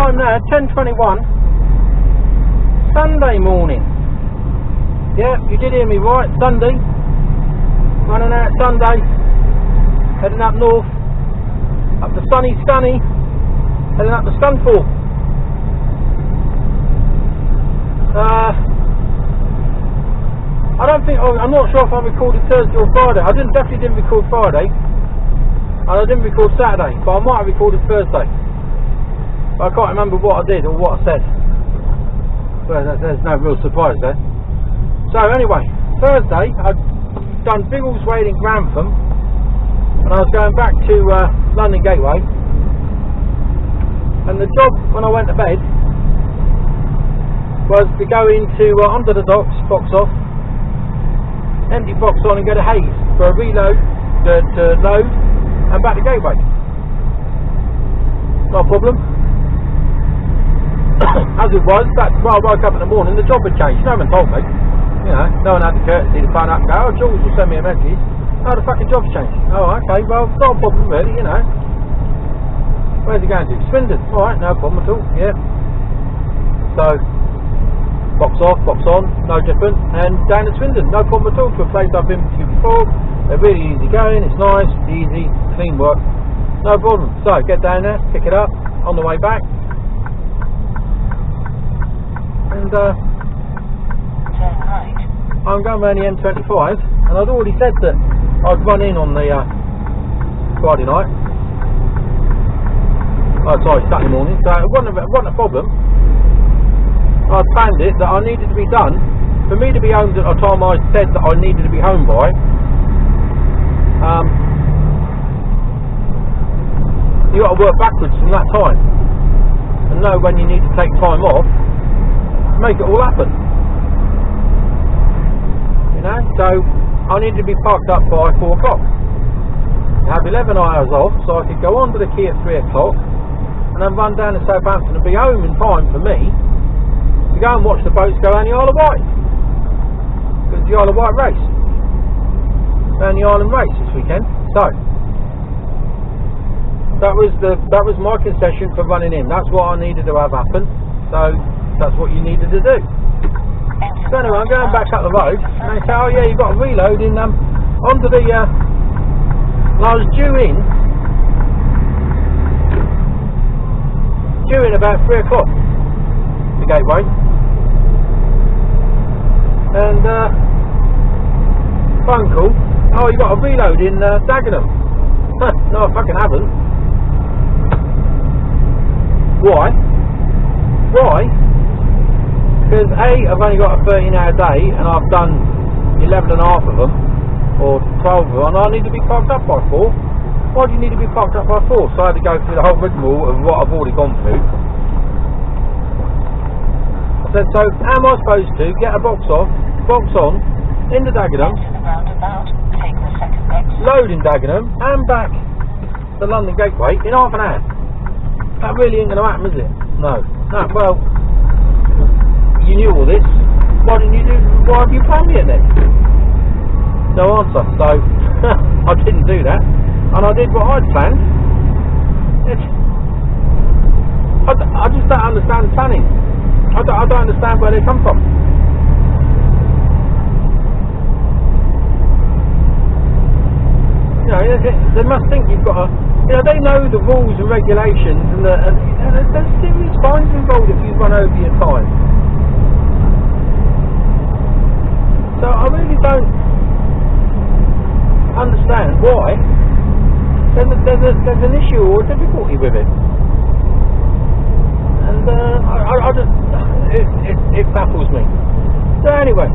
time now, 10:21, Sunday morning. Yeah, you did hear me right, Sunday. Running out Sunday, heading up north, up to sunny Scunny, heading up to Scunthorpe. I'm not sure if I recorded Thursday or Friday. I definitely didn't record Friday, and I didn't record Saturday, but I might have recorded Thursday. But I can't remember what I did or what I said. Well, there's no real surprise there. So anyway, Thursday I'd done Biggleswade in Grantham, and I was going back to London Gateway. And the job when I went to bed was to go into under the docks, box off, empty box on, and go to Hayes for a reload, to load, and back to Gateway. No problem. As it was, when I woke up in the morning, the job had changed. No one told me. You know, no one had the courtesy to phone up and go, oh, Jules will send me a message. Oh, the fucking job's changed. Oh, okay, well, not a problem really, you know. Where's he going to? Swindon. Alright, no problem at all, yeah. So, box off, box on, no different. And down to Swindon, no problem at all, to a place I've been to before. They're really easy going, it's nice, easy, clean work. No problem. So, get down there, pick it up, on the way back. And I'm going around the M25, and I'd already said that I'd run in on the Friday night. Oh, sorry, Saturday morning. So it wasn't a problem. I'd planned it that I needed to be done for me to be home at the time I said that I needed to be home by. You got to work backwards from that time and know when you need to take time off. Make it all happen, you know. So I needed to be parked up by 4 o'clock, have 11 hours off, so I could go on to the quay at 3 o'clock and then run down to Southampton and be home in time for me to go and watch the boats go around the Isle of Wight, because the Isle of Wight race, around the Island race this weekend. So that was my concession for running in. That's what I needed to have happen. So that's what you needed to do. So anyway, I'm going back up the road, and they say, oh yeah, you've got to reload in onto the and I was due in about 3 o'clock, the Gateway, and phone call, oh, you got to reload in Dagenham. No, I fucking haven't. Why? Because A, I've only got a 13-hour day and I've done 11 and a half of them, or 12 of them, and I need to be parked up by 4. Why do you need to be parked up by 4? So I had to go through the whole rigmarole of what I've already gone through. I said, so how am I supposed to get a box on, into Dagenham, load in Dagenham, and back to London Gateway in half an hour? That really ain't going to happen, is it? No. Well, you knew all this. Why have you planned me in then? No answer. So I didn't do that, and I did what I'd planned. I just don't understand planning. I don't understand where they come from. You know, they must think you've got a. You know, they know the rules and regulations, and there's serious fines involved if you run over your time. So I really don't understand why there's an issue or a difficulty with it, and I just it baffles me. So anyway,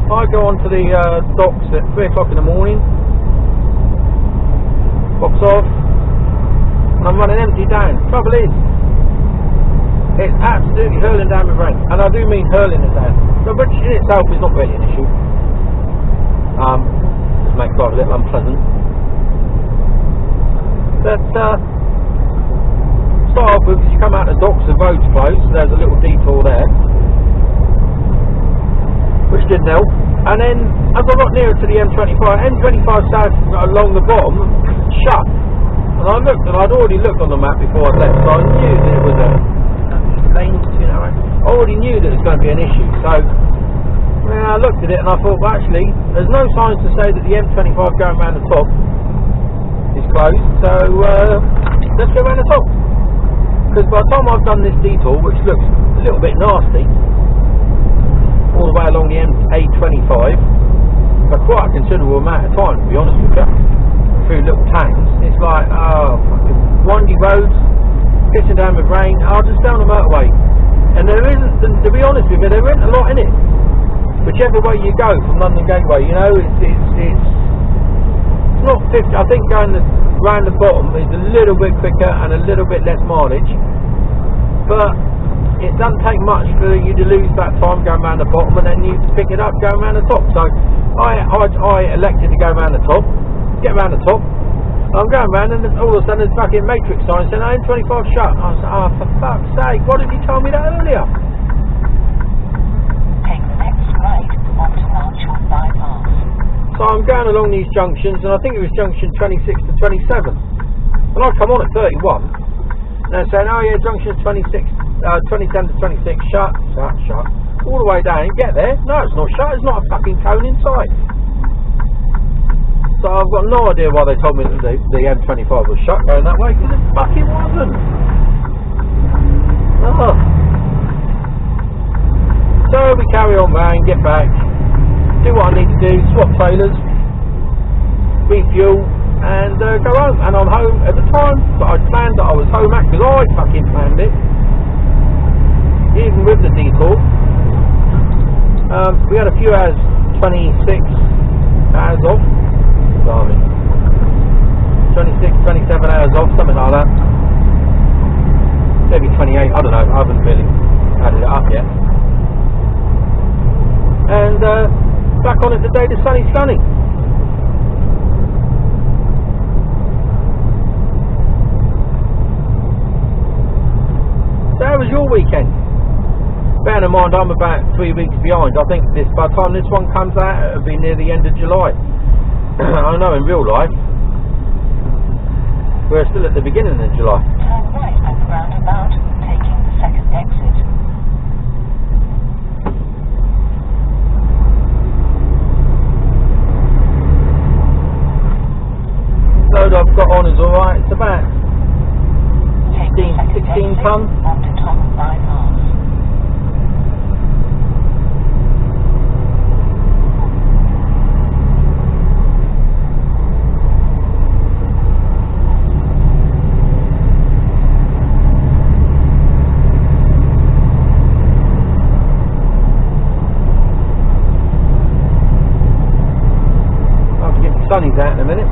I go onto the docks at 3 o'clock in the morning, box off, and I'm running empty down. Trouble is, it's absolutely hurling down with rain, and I do mean hurling it down, but which in itself is not really an issue. Just makes life a little unpleasant. But start off with, as you come out the docks, the road's closed, so there's a little detour there, which didn't help. And then as I got nearer to the M25 south along the bottom, shut. And I looked, and I'd already looked on the map before I left, so I knew that it was a lanes too narrow. I already knew that it was going to be an issue, so I looked at it and I thought, well, actually, there's no signs to say that the M25 going around the top is closed, so let's go around the top. Because by the time I've done this detour, which looks a little bit nasty, all the way along the A25, for quite a considerable amount of time, to be honest with you, through little towns, it's like, fucking windy roads, pissing down with rain. I'll just stay on the motorway, and there isn't, to be honest with you, there isn't a lot in it. Whichever way you go from London Gateway, you know, it's not 50. I think going round the bottom is a little bit quicker and a little bit less mileage, but it doesn't take much for you to lose that time going round the bottom, and then you pick it up going round the top. So I elected to go round the top, get round the top. I'm going round, and all of a sudden there's fucking matrix sign saying M25 shut. I was like, oh, for fuck's sake, why didn't you tell me that earlier? Take the next right onto Marchwood Bypass. So I'm going along these junctions, and I think it was junction 26 to 27. And I come on at 31, and they're saying, oh yeah, junction 27 to 26, shut. All the way down, get there. No, it's not shut, it's not a fucking cone in sight. So I've got no idea why they told me that the M25 was shut going that way, because it fucking wasn't. Oh. So we carry on round, get back, do what I need to do, swap trailers, refuel, and go home. And I'm home at the time that I planned that I was home at, because I fucking planned it, even with the detour. We had a few hours, 26 hours off. Blimey. 26, 27 hours off, something like that. Maybe 28, I don't know, I haven't really added it up yet. And back on it today to sunny Scunny. So how was your weekend? Bearing in mind I'm about 3 weeks behind. I think by the time this one comes out, it'll be near the end of July. I know in real life we're still at the beginning of July. Turn right at the roundabout, taking the second exit. Load I've got on is alright, it's about 16 tonne. Onto Thomas Bypass. Sunny's out in a minute.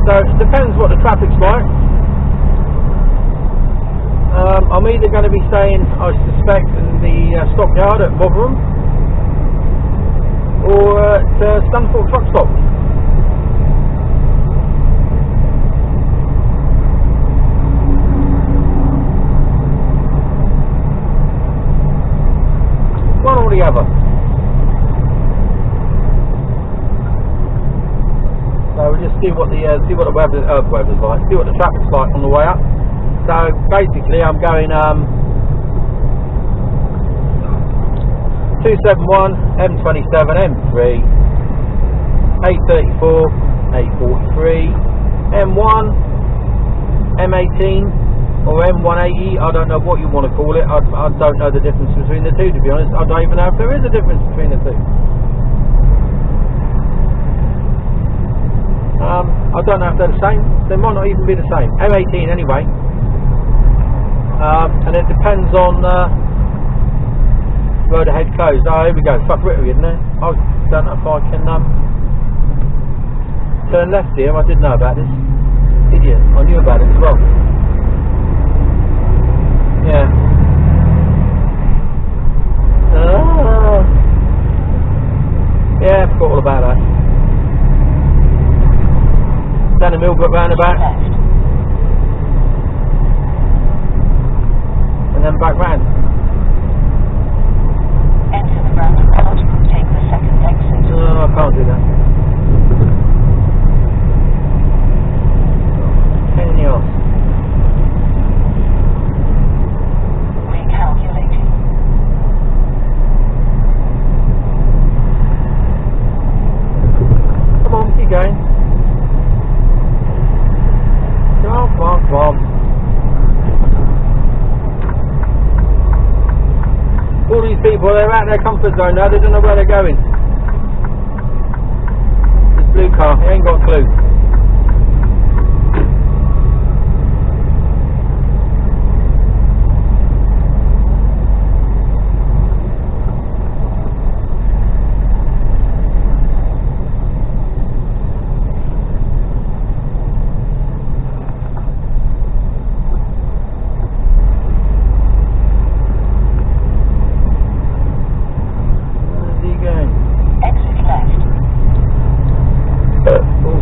So it depends what the traffic's like. I'm either going to be staying, I suspect, in the stockyard at Botherham or at Scunthorpe truck stop. One or the other. So we'll just see what the weather's like, see what the traffic's like on the way up. So basically I'm going 271, M27, M3, A34, A43, M1, M18 or M180, I don't know what you want to call it. I don't know the difference between the two, to be honest. I don't even know if there is a difference between the two. I don't know if they're the same. They might not even be the same. M18 anyway. And it depends on road ahead closed. Oh, here we go. Fuck Whittery, isn't it? I don't know if I can turn left here. I didn't know about this. Idiot. I knew about it as well. Yeah. Yeah, I forgot all about that. Down the Millbrook roundabout. And then back round. Enter the roundabout, take the second exit. No, I can't do these people, they're out of their comfort zone now, they don't know where they're going. This blue car, he ain't got a clue.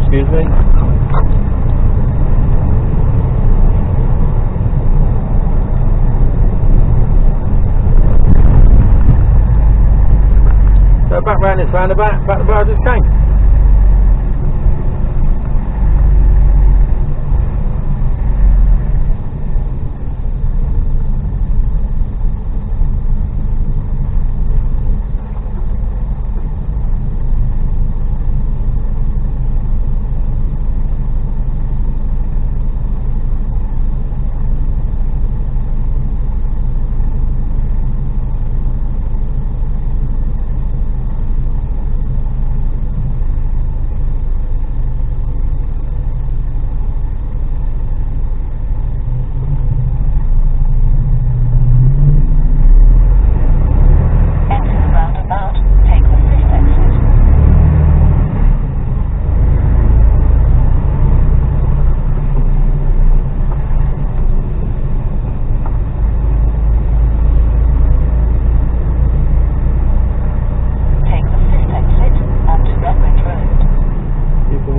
Excuse me. So back round this roundabout, back the way I just came.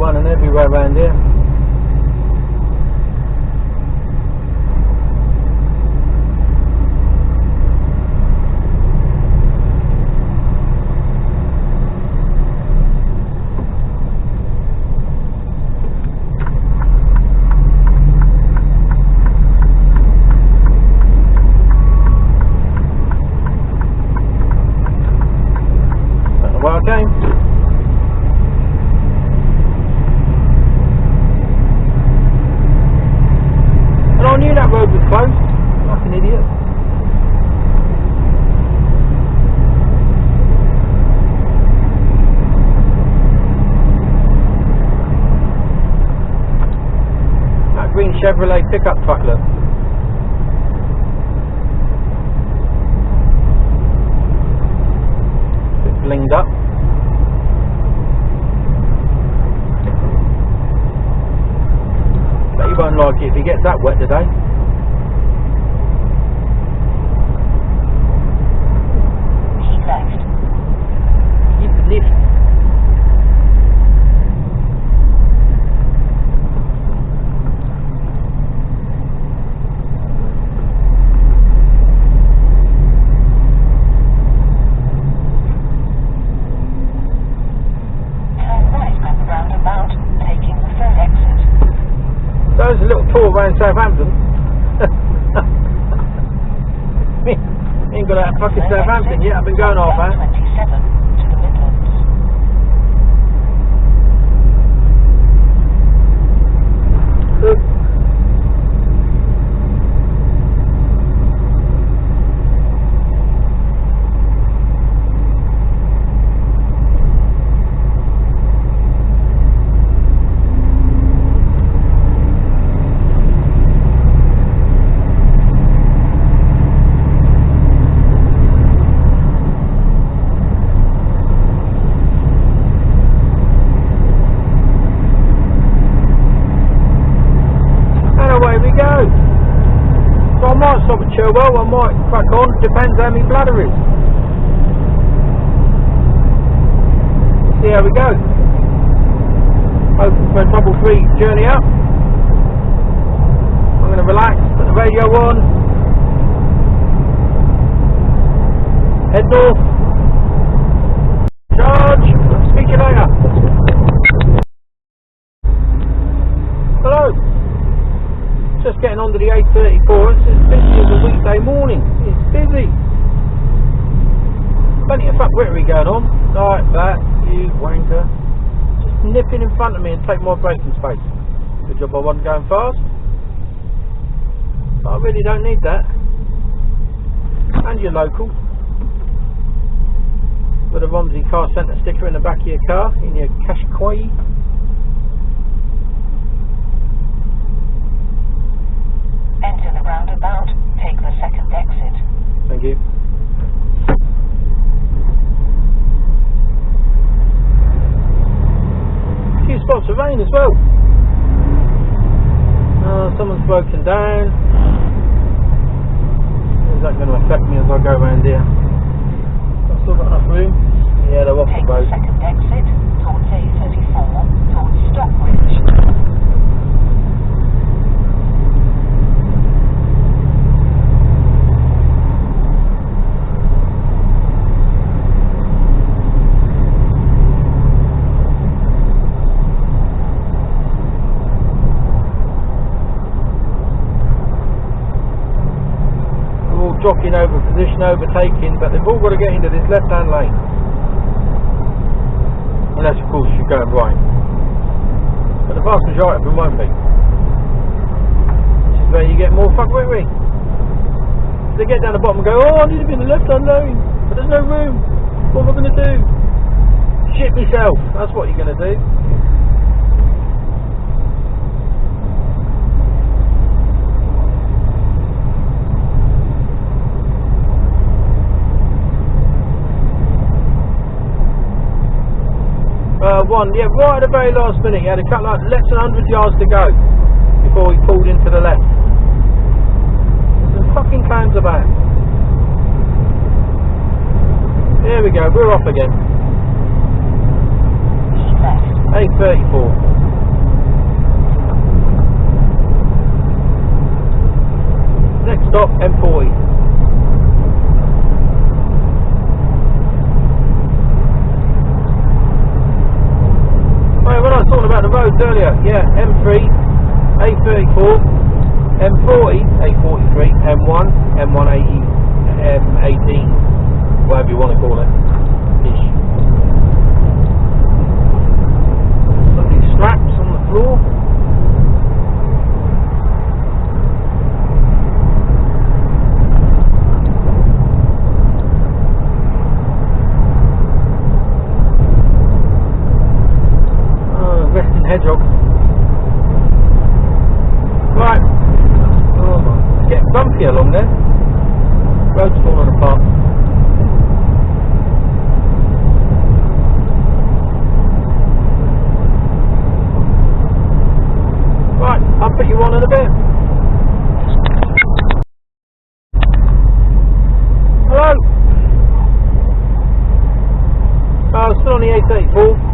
Everywhere around here. That's the way I came. And I knew that road was closed, like an idiot. That green Chevrolet pickup truck, look. Bit blinged up. But he won't like it if he gets that wet today. Keep left. Keep left. Turn right at the roundabout, taking the third exit. So there's a little tour around Southampton. Ain't got out fucking Southampton yet, I've been going half hour. 27 to the Midlands. So I might stop at Chilwell, I might crack on, depends how many bladder is. See how we go. Open for a trouble-free journey up. I'm going to relax, put the radio on. Head north. Charge. Speak to you later. Hello. Just getting onto the A34. It's as busy as a weekday morning. It's busy. Plenty of fuck wittery going on. Like that, you wanker. Just nipping in front of me and take my braking space. Good job I wasn't going fast. But I really don't need that. And you're local. Put a Romsey Car Centre sticker in the back of your car, in your Qashqai. Enter the roundabout. Take the second exit. Thank you. A few spots of rain as well. Someone's broken down. Is that going to affect me as I go around here? I've still got enough room. Yeah, they're off the road. Take the second exit towards A34 towards Stockbridge. Jockeying over position, overtaking, but they've all got to get into this left hand lane, unless of course you're going right, but the vast majority of them won't be, which is where you get more fuck with. They get down the bottom and go, oh, I need to be in the left hand lane, but there's no room, what am I going to do? Shit myself. That's what you're going to do. Yeah, right at the very last minute, he had a cut like less than 100 yards to go before he pulled into the left. There's some fucking clowns about. There we go, we're off again. A34. Next stop, M40. When I was talking about the roads earlier, yeah, M3, A34, M40, A43, M1, M180, M18, whatever you want to call it. Ish. Lovely straps on the floor. Hedgehog. Right. Oh, it's getting bumpy along there. Road's falling apart. Right, I'll put you on in a bit. Hello. Still on the A34.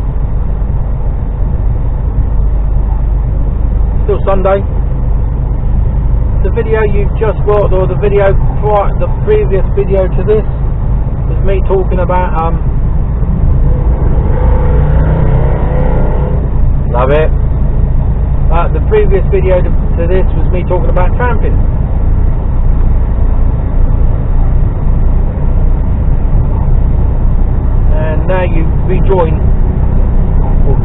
Still Sunday. The video you've just watched, or the video prior, the previous video to this, was me talking about love it. The previous video to this was me talking about tramping. And now you rejoin.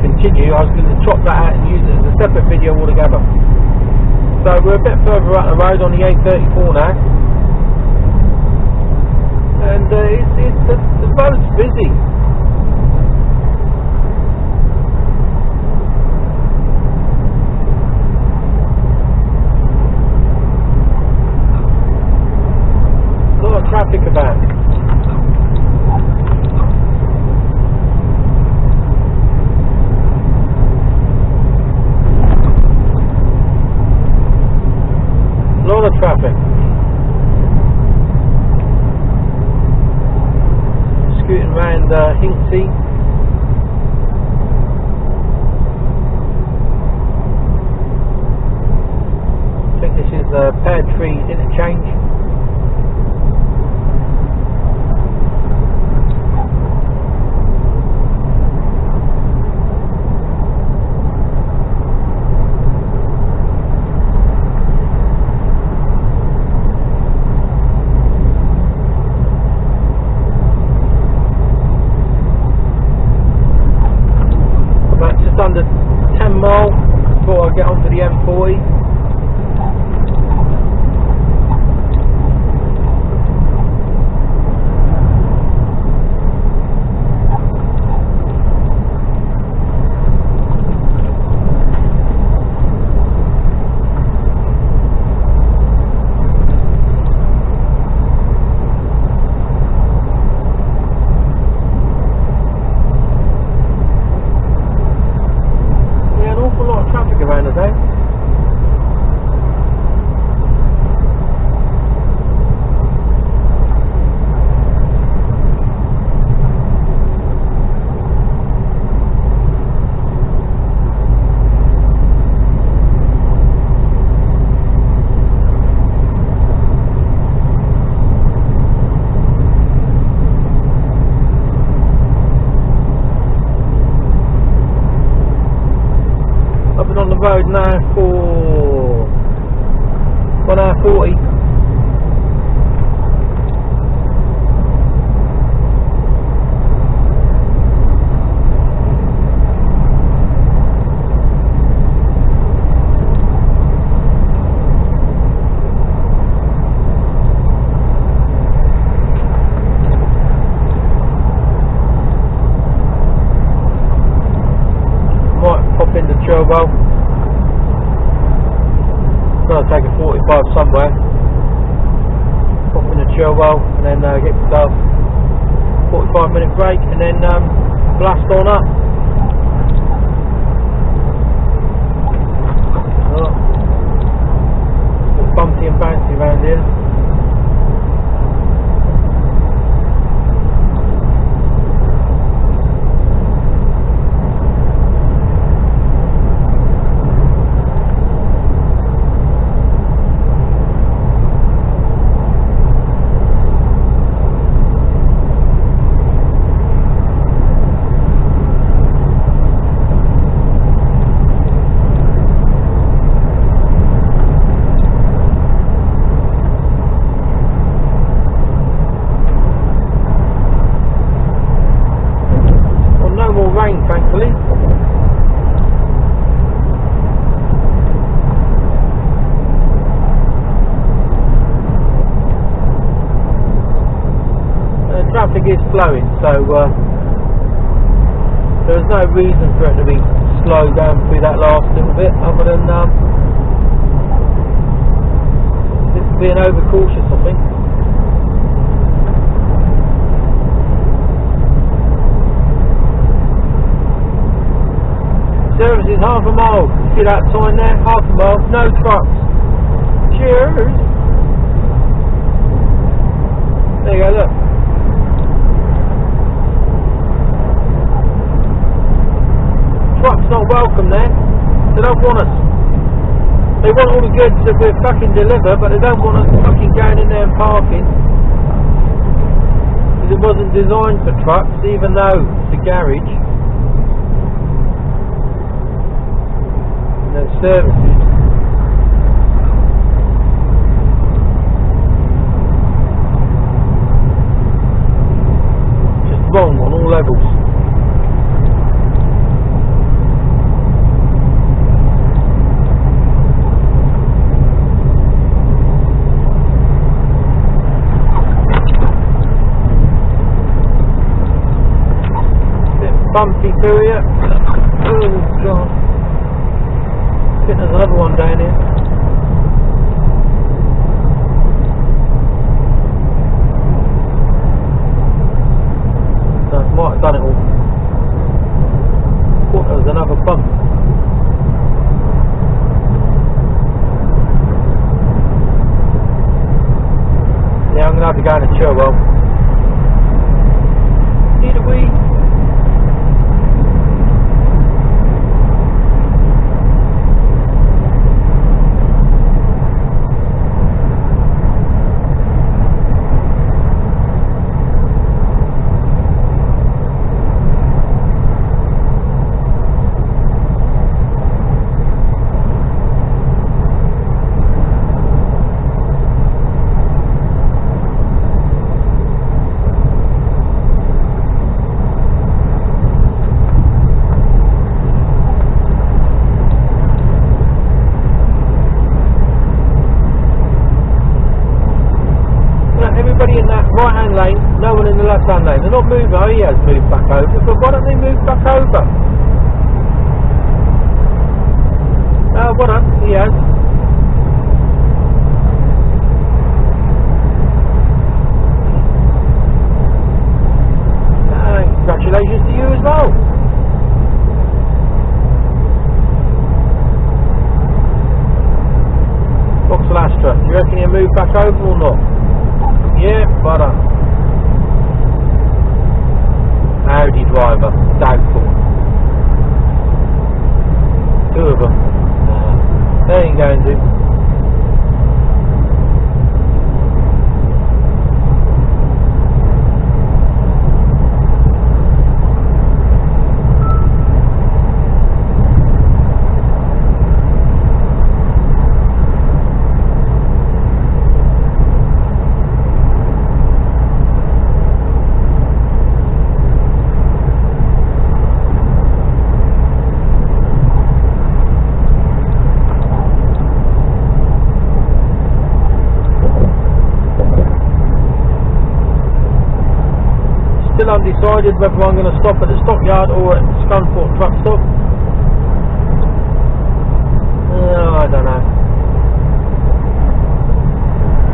Continue. I was going to chop that out and use it as a separate video altogether. So we're a bit further up the road on the A34 now, and the road's busy. A lot of traffic about. Traffic. Scooting around Hinksey. I think this is Pear Tree interchange. Under 10 mile before I get onto the M40. road now for 1 hour 40. Well, gonna take a 45 somewhere, pop in the chill well, and then get myself 45-minute break, and then blast on up. Oh, bumpy and bouncy around here. Thankfully. Traffic is flowing, so there's no reason for it to be slowed down through that last little bit, other than it's being overcautious, I think. Service is half a mile. See that sign there? Half a mile. No trucks. Cheers. There you go, look. Trucks not welcome there. They don't want us. They want all the goods that we fucking deliver, but they don't want us fucking going in there and parking. Because it wasn't designed for trucks, even though it's a garage. No services. Just wrong on all levels. Bit bumpy through here. Oh god. There's another one down here. So I might have done it all. Thought there was another bump. Yeah, I'm going to have to go in a chill well. Need a wee. In that right hand lane, no one in the left hand lane. They're not moving. Oh, he has moved back over, but why don't they move back over? Why not? He has. Congratulations to you as well. Vauxhall Astra, do you reckon he'll move back over or not? Yeah, but Audi driver, doubtful. Two of them. They ain't going to. Still undecided whether I'm going to stop at the stockyard or at Scunthorpe truck stop. I don't know.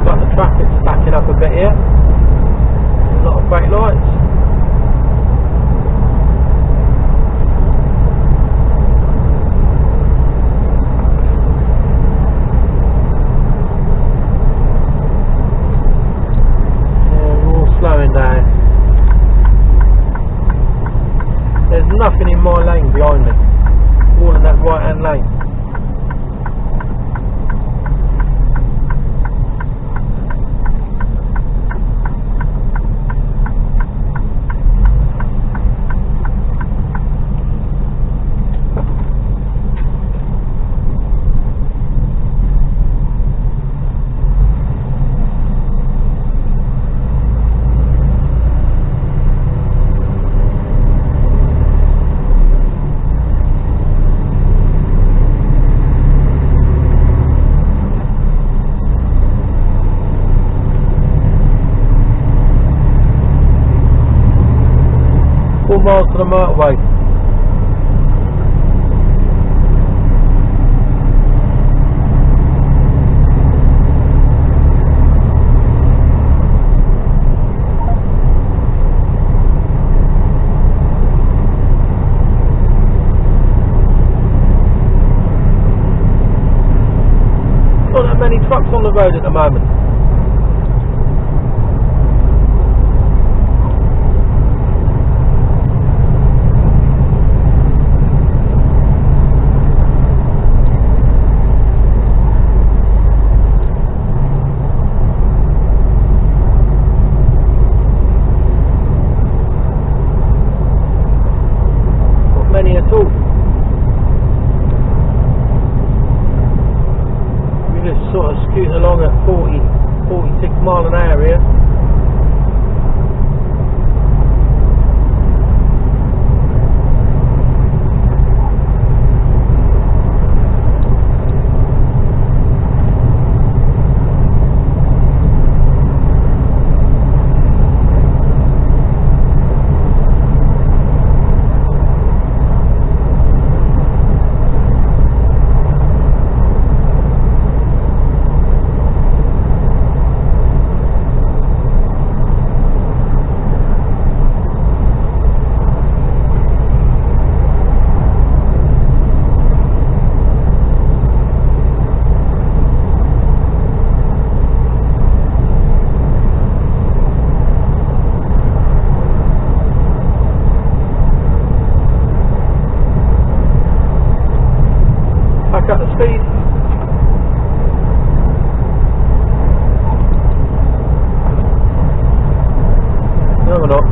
But the traffic's backing up a bit here. A lot of brake lights. Slowing down. There's nothing in my lane behind me, all in that right hand lane. Miles to the motorway. Not that many trucks on the road at the moment. Sort of scooting along at 46 mile an hour here. Cut the speed. No, we're not.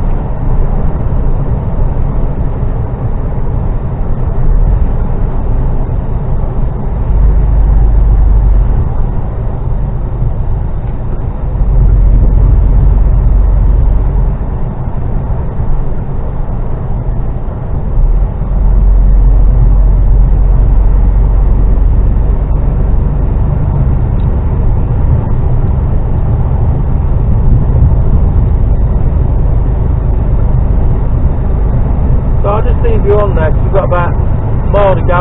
Leave you on there because we've got about a mile to go,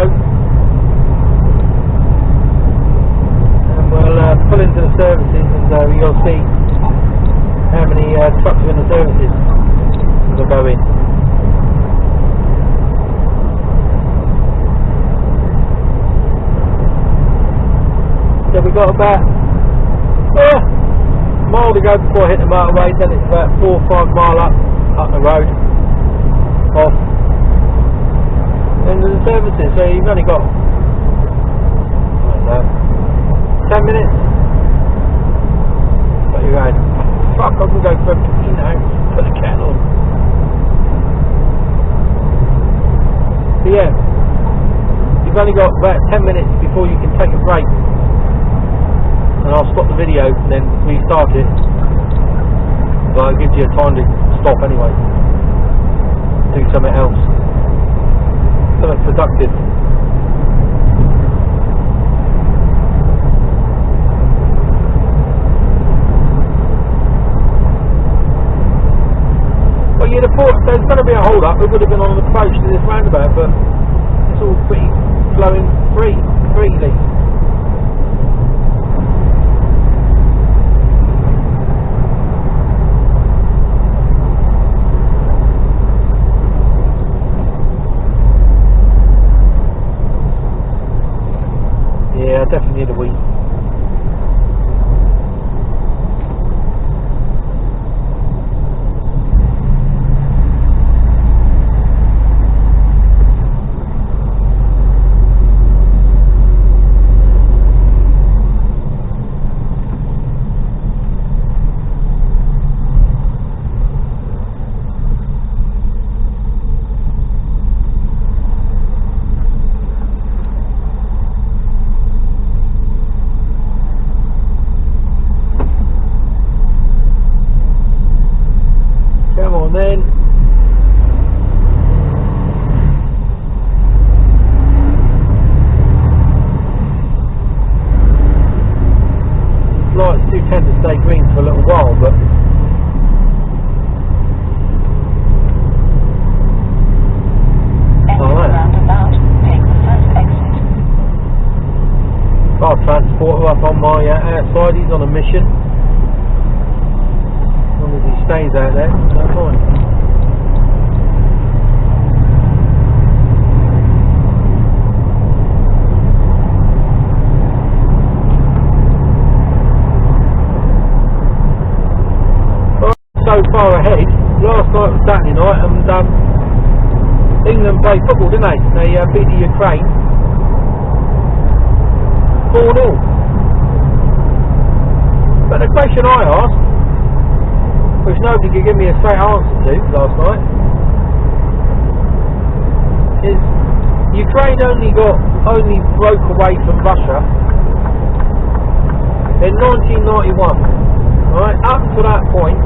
and we'll pull into the services and you'll see how many trucks are in the services as I go in. So we've got about a mile to go before I hit the motorway, then it's about 4 or 5 mile up the road off into the services, so you've only got, I don't know, 10 minutes. But you're going, fuck, I can go for, put the kettle on. So yeah, you've only got about 10 minutes before you can take a break, and I'll stop the video and then restart it, but it gives you time to stop anyway, do something else. Something productive. Well, you you'd have thought there's going to be a hold up, it would have been on the approach to this roundabout, but it's all pretty flowing freely. Yeah, I definitely need a wee. Come on then. Lights do tend to stay green for a little while, but roundabout, take the first exit. car transporter up on my outside, he's on a mission. As long as he stays out there, that's fine. So far ahead, last night was Saturday night and England played football, didn't they? They beat the Ukraine 4-0. But the question I asked, which nobody could give me a straight answer to last night, is Ukraine only broke away from Russia in 1991. Right? Up to that point,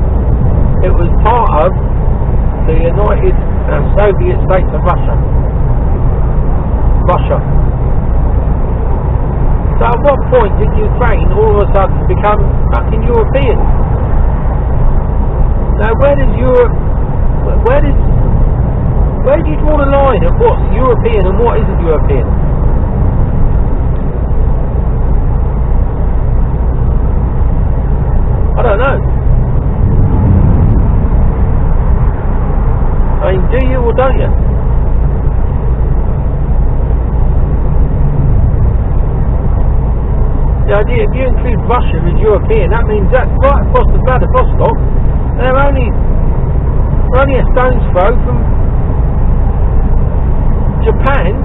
it was part of the United Soviet States of Russia. So at what point did Ukraine all of a sudden become fucking European? Now where do you draw the line of what's European and what isn't European? I don't know. I mean, do you or don't you? The idea, if you include Russia as European, that means that's right across the Vladivostok. They're only a stone's throw from Japan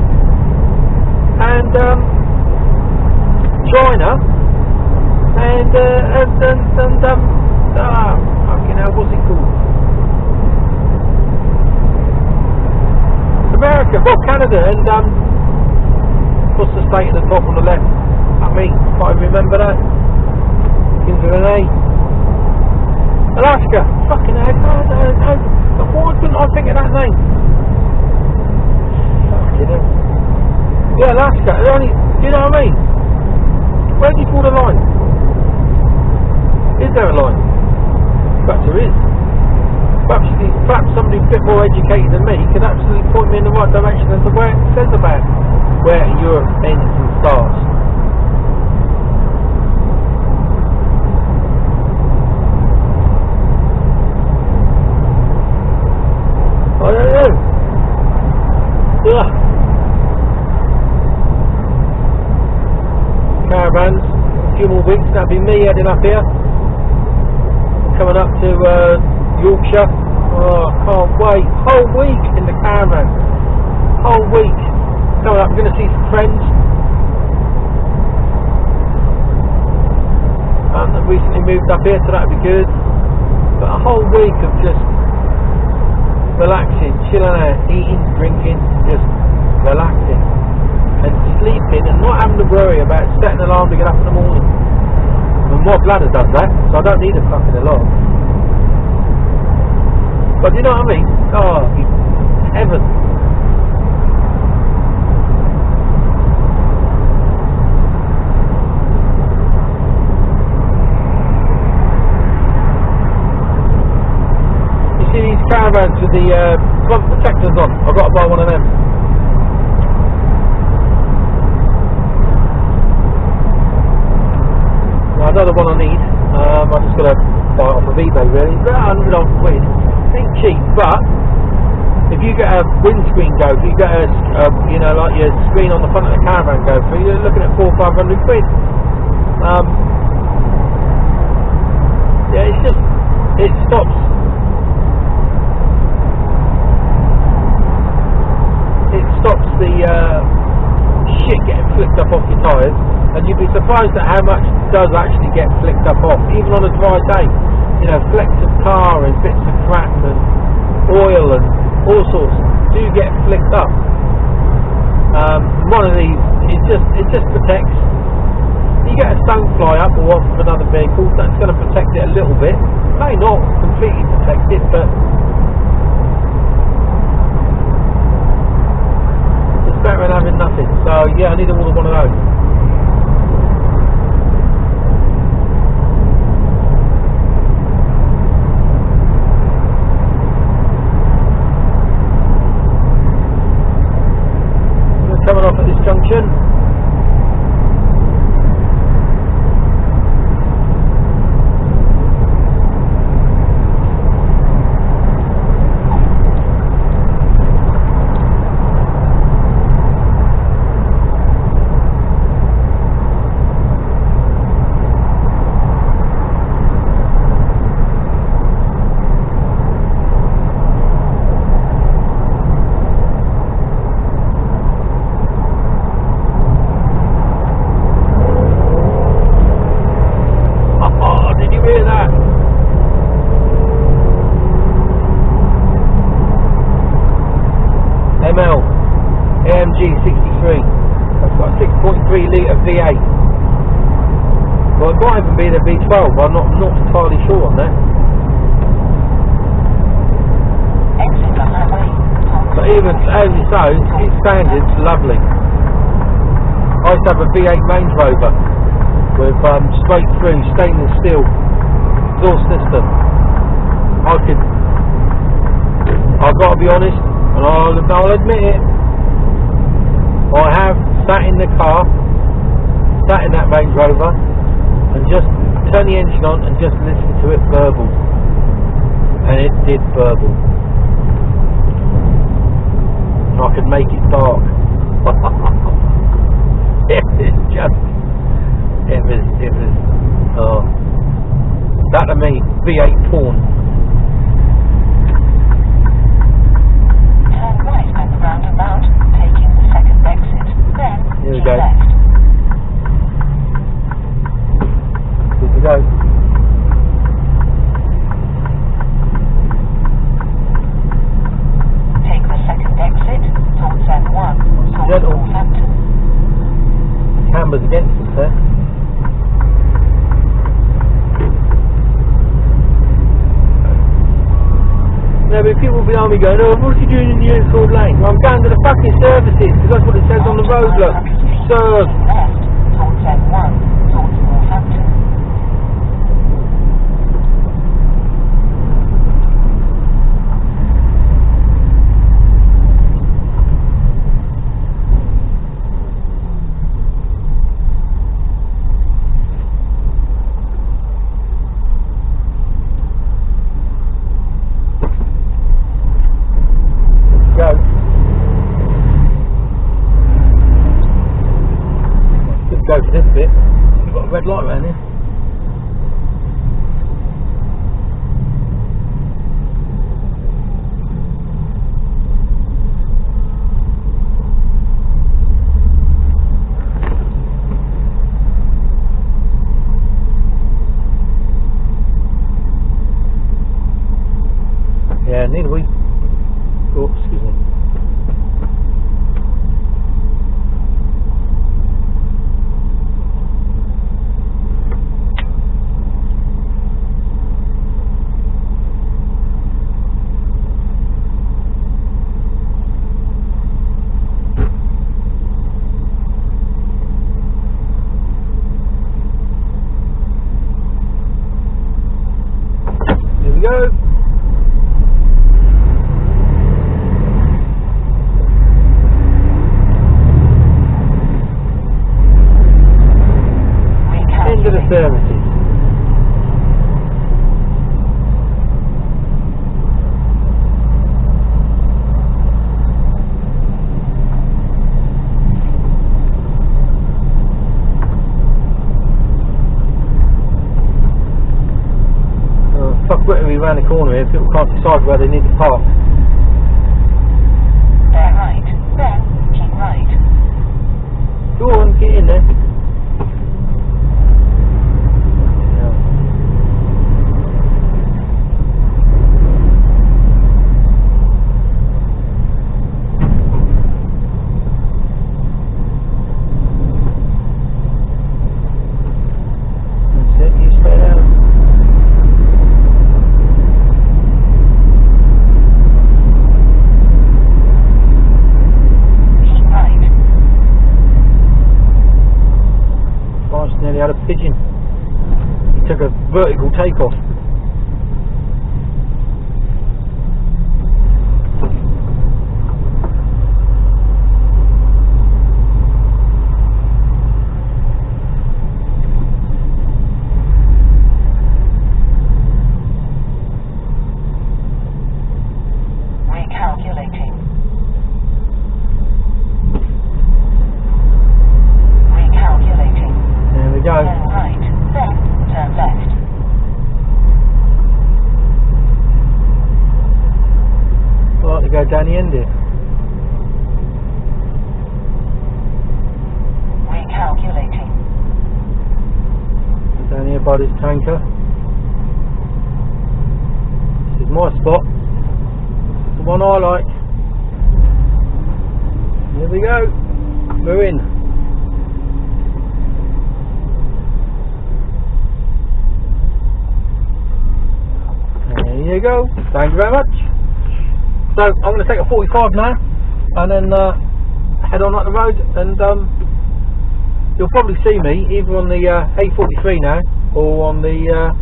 and China and fucking hell, what's it called? America, well, Canada, and what's the state at the top on the left? I mean, can't remember that. Begins with an A. Alaska. Fucking hell. Why couldn't I think of that name? Fucking hell. Yeah, Alaska. Do you know what I mean? Where do you draw the line? Is there a line? Perhaps there is. Perhaps somebody a bit more educated than me can absolutely point me in the right direction as to where it says about where Europe ends and starts. I don't know. Yeah. Caravans, a few more weeks, that'll be me heading up here. Coming up to Yorkshire. Oh, can't wait. Whole week in the caravan. Whole week. Coming up, I'm going to see some friends. That recently moved up here, so that'll be good. But a whole week of just relaxing, chilling out, eating, drinking, just relaxing. And sleeping and not having to worry about setting an alarm to get up in the morning. And my bladder does that, so I don't need a fucking alarm. But you know what I mean? Oh, heaven. You see these caravans with the front protectors on. I've got to buy one of them. Well, another one I need. I'm just going to buy it off of eBay really. It's about 100 odd quid. It ain't cheap, but if you get a windscreen go, if you get a, you know, like your screen on the front of the caravan go through, you're looking at 400 or 500 quid. Yeah, it's just, it stops the shit getting flicked up off your tyres, and you'd be surprised at how much does actually get flicked up off, even on a dry day. You know, flecks of tar and bits of crap and oil and all sorts do get flicked up. One of these, it just protects. You get a stone fly up or off of another vehicle, that's going to protect it a little bit. It may not completely protect it, but it's better than having nothing. So yeah, I need one of those. Coming off at this junction. V8. Well, it might even be the V12. I'm not entirely sure on that. Exit the highway. But even as you say, its standards lovely. I used to have a V8 Range Rover with straight through stainless steel exhaust system. I've got to be honest, and I'll admit it. I have sat in the car, sat in that Range Rover, and just turn the engine on and just listen to it burble, and it did burble. I could make it dark. It was that to me, V8 porn. Turn right at the roundabout, taking the second exit. Then here we keep go. left. Good to go. Take the second exit towards M1, towards Gentle. Northampton. Camber's against us there. No, but people behind me going, oh, what's he doing in the Enfield lane? Well, I'm going to the fucking services, because that's what it says on the road, look. Serve. Left towards M1, towards Northampton. Go. Just go for this bit. You've got a red light around here. Yeah, neither we. Oh, excuse me. Here we go. truck literally around the corner here, people can't decide where they need to park. Bear right, then keep right. Go on, get in there. Nearly had a pigeon. He took a vertical takeoff. Recalculating. There we go. Turn right, then turn left. I'd like to go down the end here. Recalculating. Down here by this tanker. This is my spot. The one I like. Here we go. We're in. There you go. Thank you very much. So I'm going to take a 45 now, and then head on up the road, and you'll probably see me either on the A43 now or on the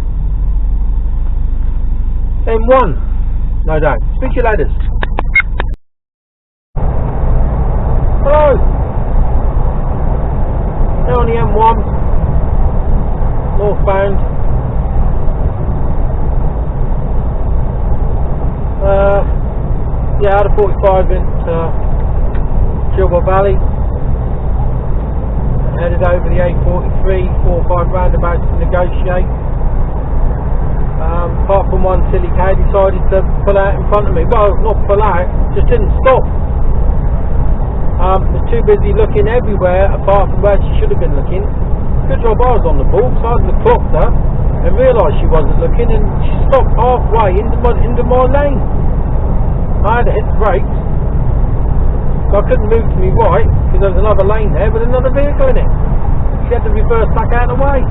M1. No doubt. Speak to you later. Hello. They're on the M1, northbound. Yeah, I had a 45 into Sugar Valley. Headed over the A43, 4 or 5 roundabouts to negotiate. Apart from one silly cow decided to pull out in front of me. Well, not pull out, just didn't stop. Was too busy looking everywhere apart from where she should have been looking. Good job I was on the ball, so I had clocked her and realised she wasn't looking, and she stopped halfway into my lane. I had to hit the brakes, so I couldn't move to my right because there was another lane there with another vehicle in it. She had to reverse back out of the way.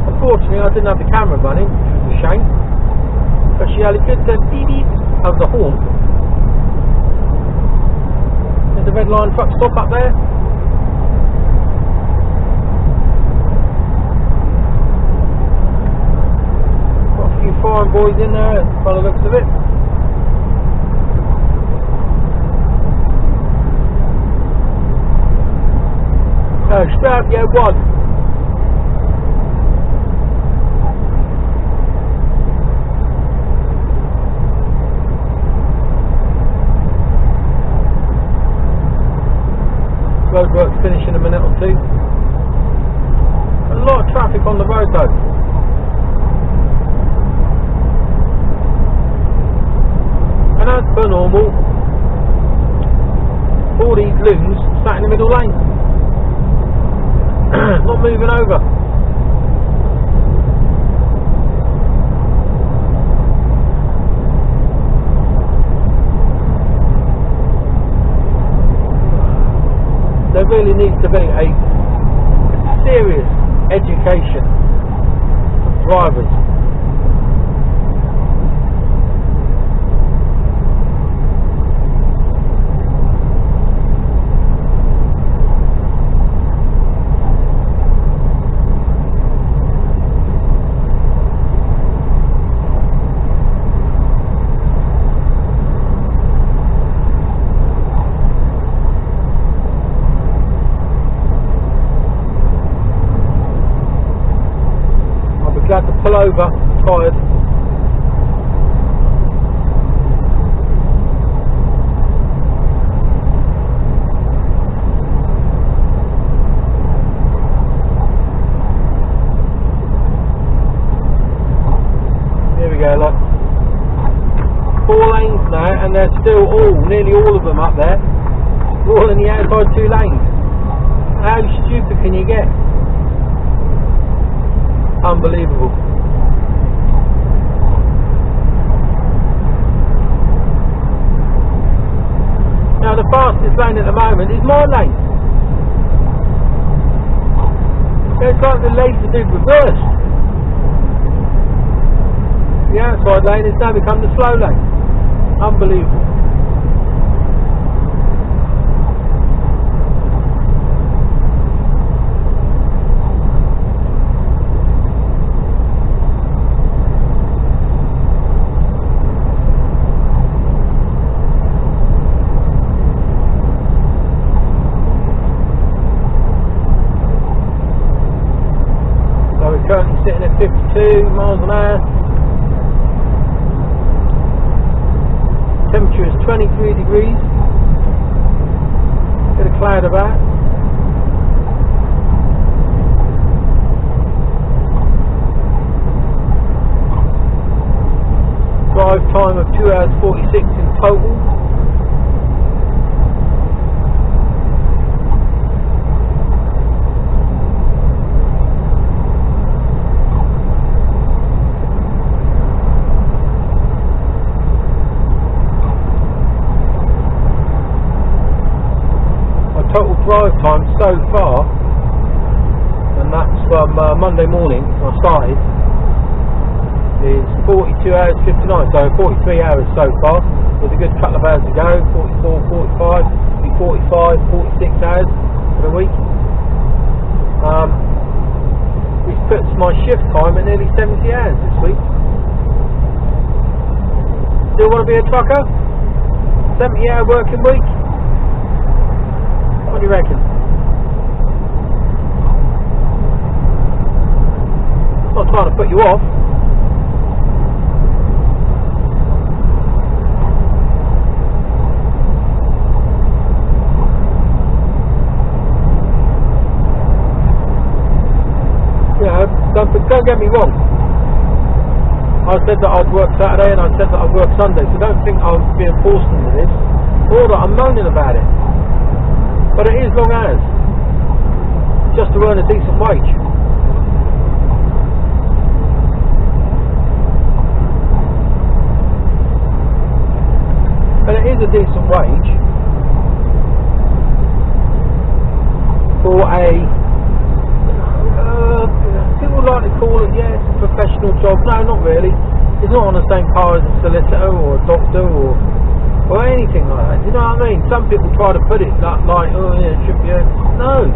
Unfortunately, I didn't have the camera running, which was a shame, but she had a good beep beep of the horn. There's a red line truck stop up there. Foreign boys in there by the looks of it. Straight up, yeah, one. Roadworks finish in a minute or two. A lot of traffic on the road though. And as per normal, all these loons sat in the middle lane, not moving over. There really needs to be a serious education of drivers. Glad to pull over, tired. go, look. 4 lanes now, and they're still nearly all of them up there, all in the outside 2 lanes. How stupid can you get? Unbelievable. Now the fastest lane at the moment is my lane. It's like the lanes are doing reversed. The outside lane has now become the slow lane. Unbelievable. Currently sitting at 52 miles an hour. Temperature is 23 degrees. Bit of cloud about. Drive time of 2 hours 46 in total. Total drive time so far, and that's from Monday morning I started, is 42 hours 59, so 43 hours so far, with a good couple of hours to go, 44, 45, be 45, 46 hours for the week, which puts my shift time at nearly 70 hours this week. Still want to be a trucker? 70 hour working week? What do you reckon? Not trying to put you off. Don't get me wrong. I said that I'd work Saturday and I said that I'd work Sunday, so don't think I'm being forced into this or that I'm moaning about it. But it is long hours, just to earn a decent wage. And it is a decent wage for people like to call it, yeah, it's a professional job. No, not really. It's not on the same par as a solicitor or a doctor or anything like that. You know what I mean? Some people try to put it like oh yeah, it should be no.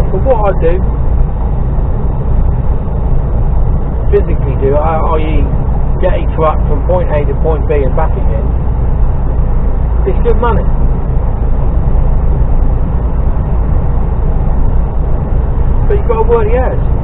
For what I do, physically do, i.e. get a truck from point A to point B and back again, it's good money. But you've got to work the hours.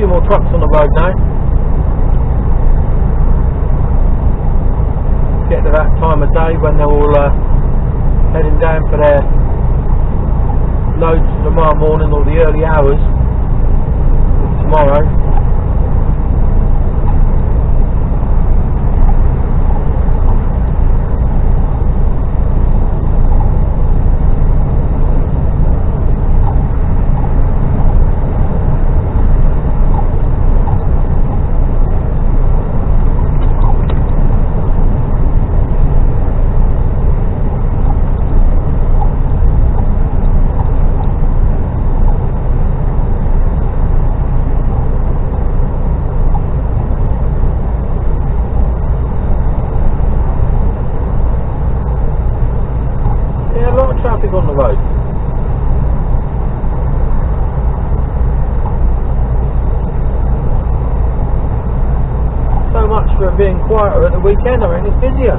More trucks on the road now. Get to that time of day when they're all heading down for their loads tomorrow morning or the early hours of tomorrow. the road. So much for being quieter at the weekend. I mean, it's busier.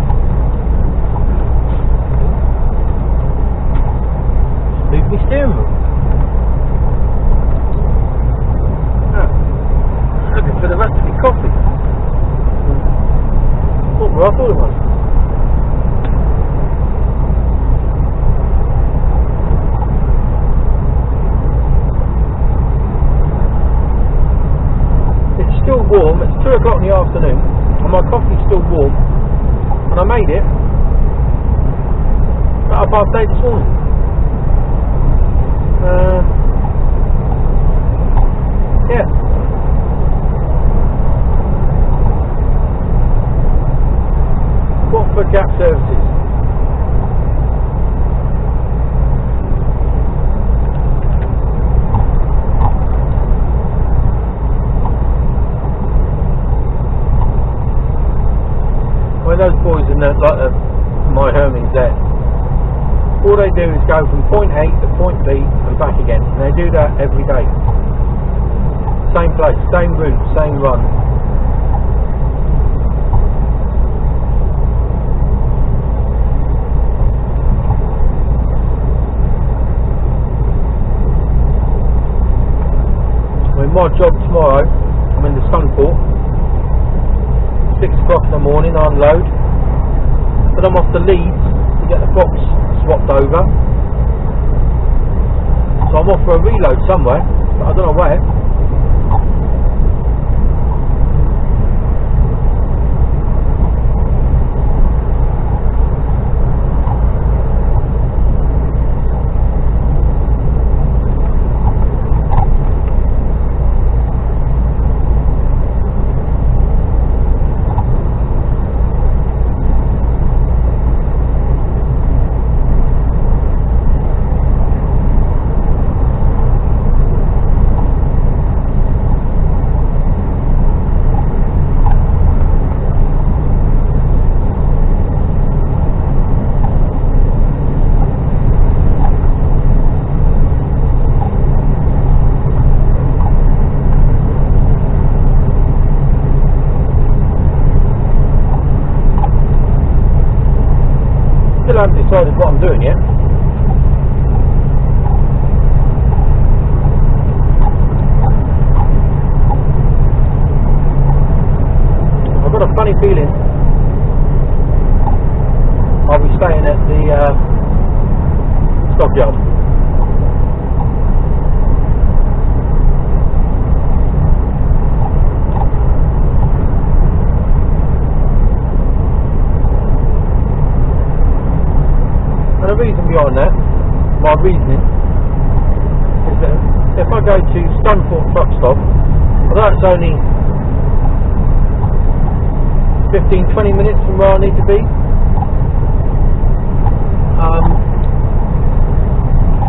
Leave me steering wheel. Looking for the rest of my coffee. Not where I thought it was. It's still warm. It's 2 o'clock in the afternoon and my coffee's still warm, and I made it about 8:30 this morning. Yeah. What for gap services? Well, those boys in the, my Hermings there, all they do is go from point A to point B and back again, and they do that every day. Same place, same route, same run. My job tomorrow, I'm in the Scunthorpe, 6 o'clock in the morning, I unload, then I'm off to Leeds to get the box swapped over, so I'm off for a reload somewhere, but I don't know where. Still haven't decided what I'm doing yet. I've got a funny feeling I'll be staying at the stockyard. And the reason behind that, my reasoning, is that if I go to Scunthorpe truck stop, although it's only 15-20 minutes from where I need to be,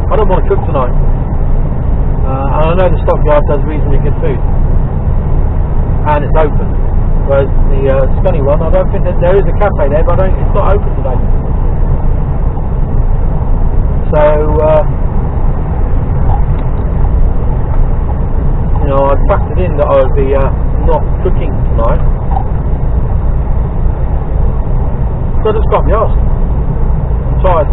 I don't want to cook tonight, and I know the stockyard does reasonably good food and it's open, whereas the Scunny one, I don't think that there is a cafe there, but it's not open today. So, you know, I factored in that I would be not cooking tonight. So I just got me asked. I'm tired.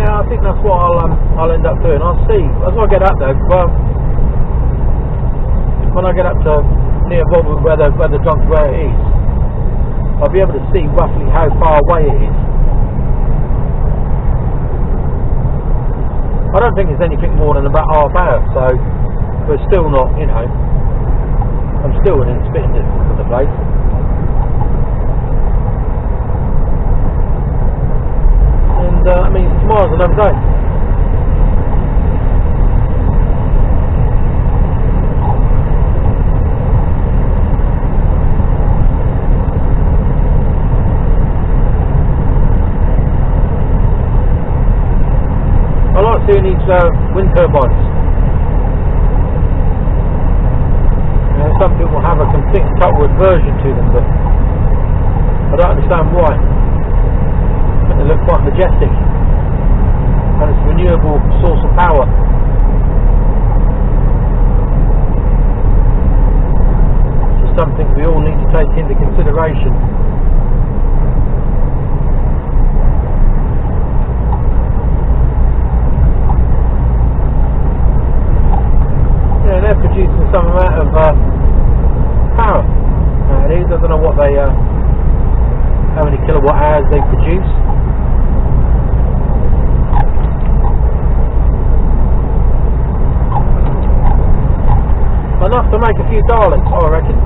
I think that's what I'll end up doing. I'll see as I get up there. Well, when I get up to near Robert where the junk where it is, I'll be able to see roughly how far away it is. I don't think it's anything more than about half hour, so we're still not, you know, I'm still within spitting distance of the place. I mean, tomorrow's another day. doing these wind turbines. Some people have a complete and total aversion to them, but I don't understand why. I think they look quite majestic, and it's a renewable source of power. It's something we all need to take into consideration. Yeah, they're producing some amount of power nowadays. I don't know what they, how many kilowatt hours they produce. Enough to make a few Daleks, I reckon.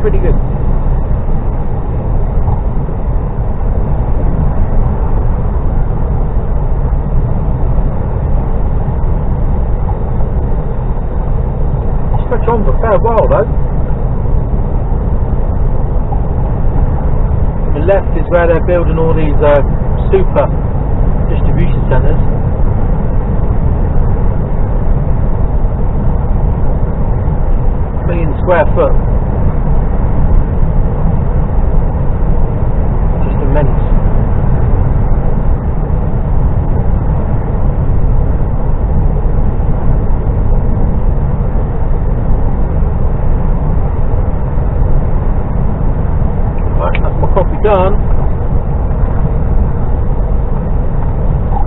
Pretty good. Stretch on for a fair while though. On the left is where they're building all these super distribution centres. Million square foot. Menace. Right, that's my coffee done.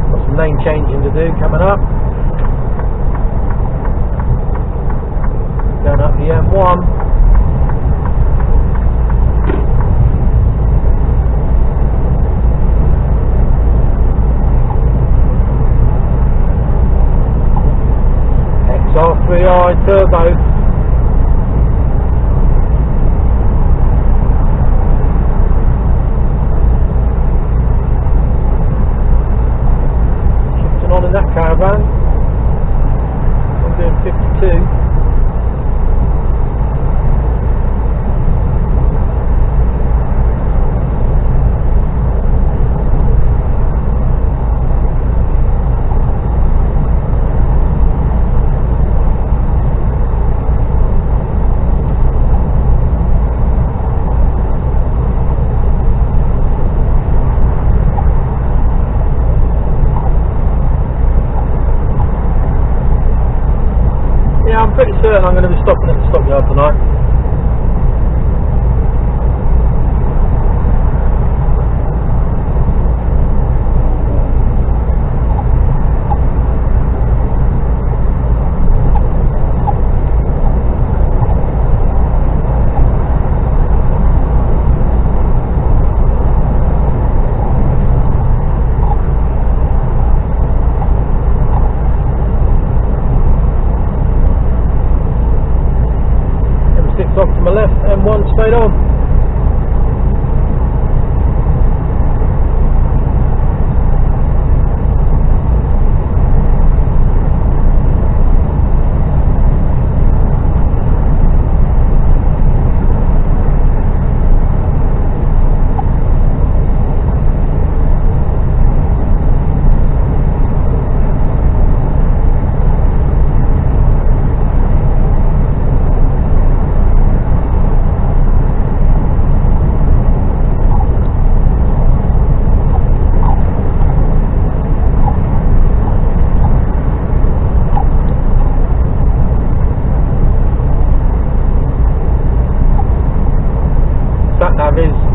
Got some lane changing to do coming up. Going up the M1. R3i turbo. Shifting on in that caravan. I'm doing 52. I'm pretty certain I'm going to be stopping at the stockyard tonight. Off to my left, M1 straight on.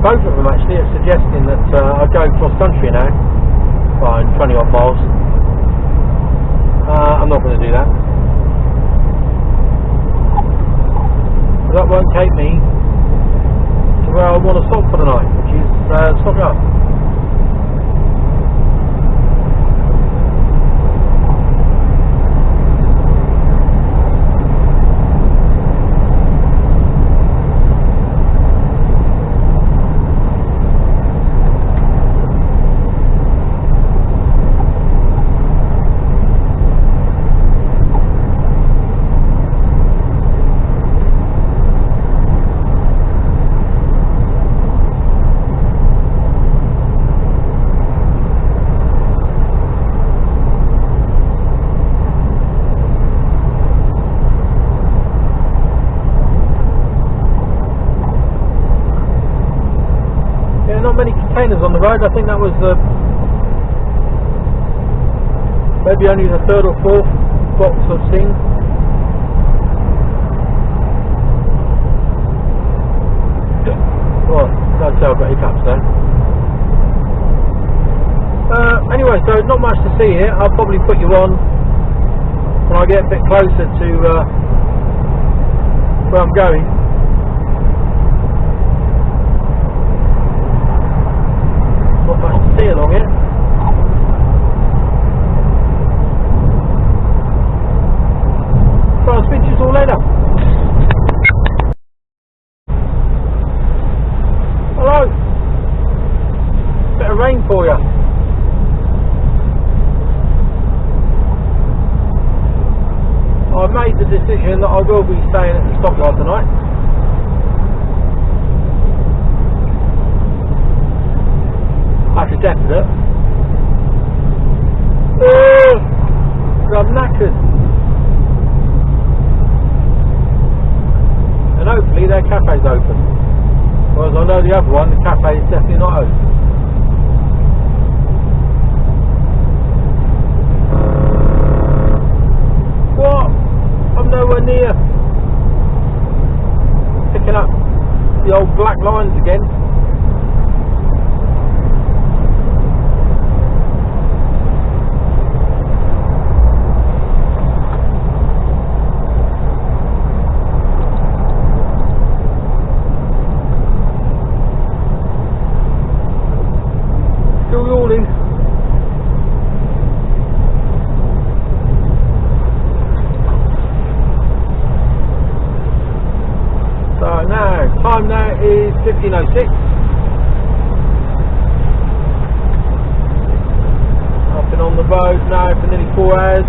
both of them actually are suggesting that I go cross country now, fine, 20 odd miles. I'm not going to do that. That won't take me to where I want to stop for the night, which is Scunthorpe. Not many containers on the road. I think that was maybe only the third or fourth box I've seen. Well, I'd say I've got hiccups there. Anyway, so not much to see here. I'll probably put you on when I get a bit closer to where I'm going. See along here. So I'll speak to you all later. Hello. Bit of rain for you. I made the decision that I will be staying at the stockyard tonight. That's a definite. I'm knackered. And hopefully their cafe's open. Whereas I know the other one, the cafe is definitely not open. What? I'm nowhere near picking up the old black lines again. Time now is 15:06. I've been on the road now for nearly 4 hours.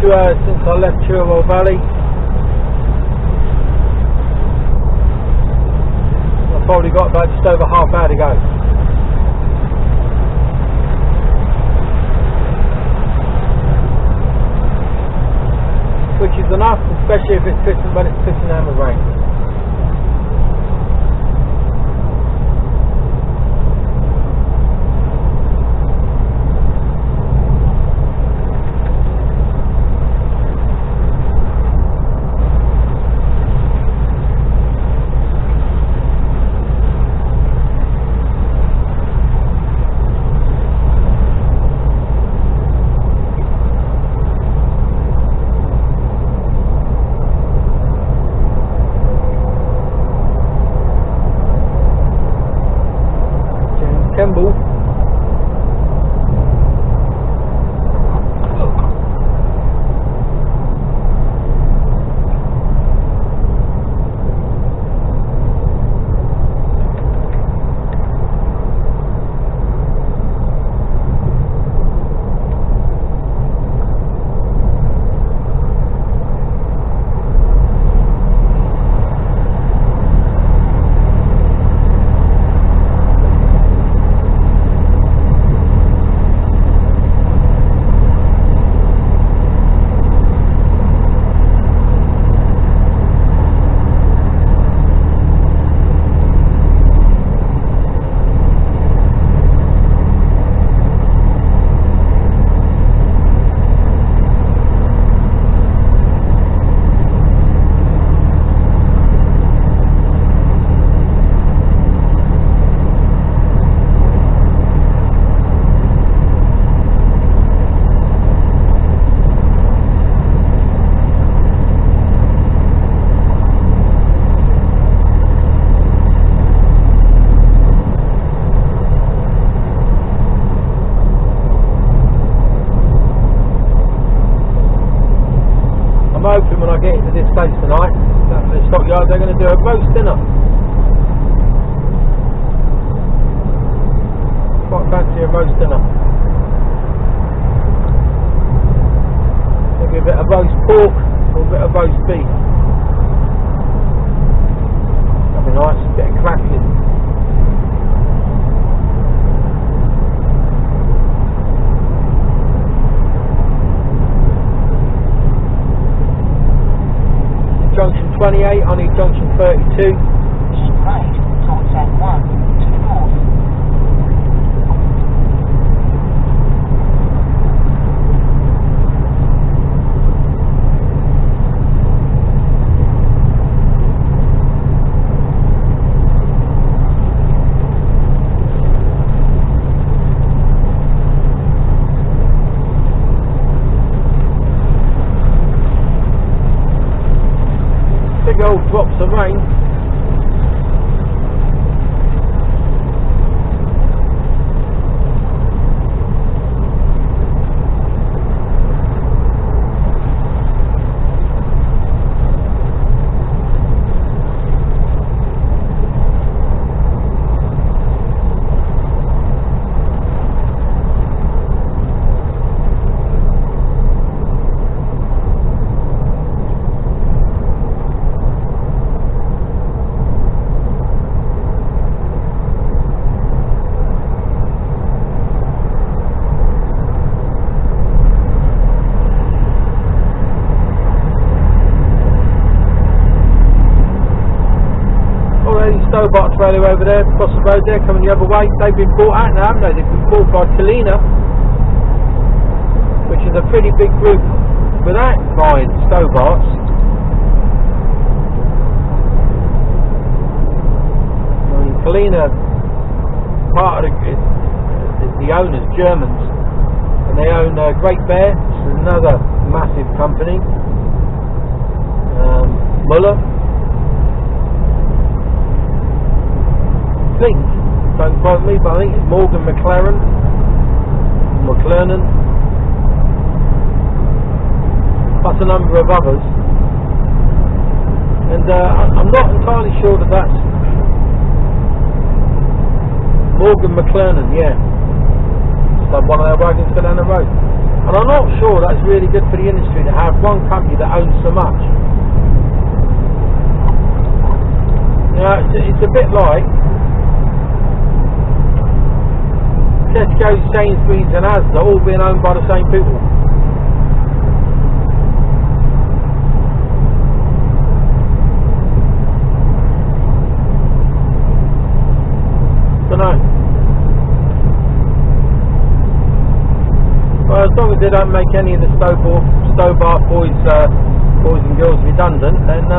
2 hours since I left Cherwell Valley. I've probably got about just over half hour to go. Which is enough, especially if it's when it's pissing down with rain. Kemble. a roast dinner. Maybe a bit of roast pork or a bit of roast beef. That'd be nice, a bit of cracking. Junction 28, I need junction 32. Keep right towards N1 to the north. Big old drops of rain. Stobart's Railway over there, across the road there, coming the other way. They've been bought out now, haven't they? They've been bought by Kalina, which is a pretty big group without buying Stobart's. I mean, Kalina, part of the owners, Germans, and they own Great Bear, which is another massive company. Muller. I think, don't quote me, but I think it's Morgan McLaren, plus a number of others, and I'm not entirely sure that that's Morgan McLaren, yeah, just one of their wagons go down the road, and I'm not sure that's really good for the industry to have one company that owns so much. You know, it's a bit like Tesco's, Sainsbury's and Asda all being owned by the same people. Dunno. Well, as long as they don't make any of the Stobart boys and girls redundant, then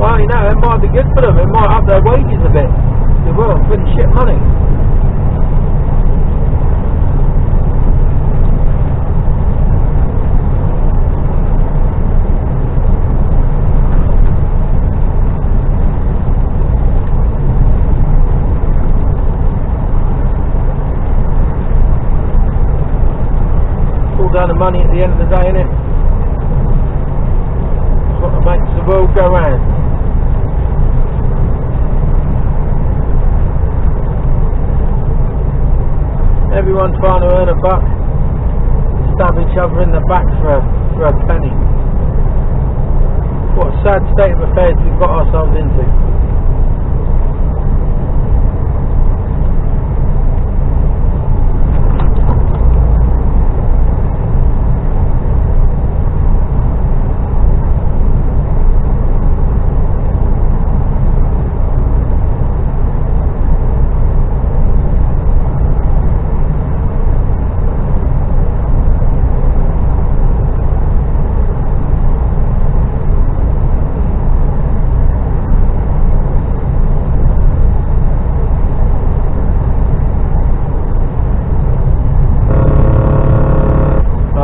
well, you know, it might be good for them. It might up their wages a bit. They will, pretty shit money. It's all down to money at the end of the day, innit? It's what makes the world go round. Everyone trying to earn a buck, stab each other in the back for a penny. What a sad state of affairs we've got ourselves into.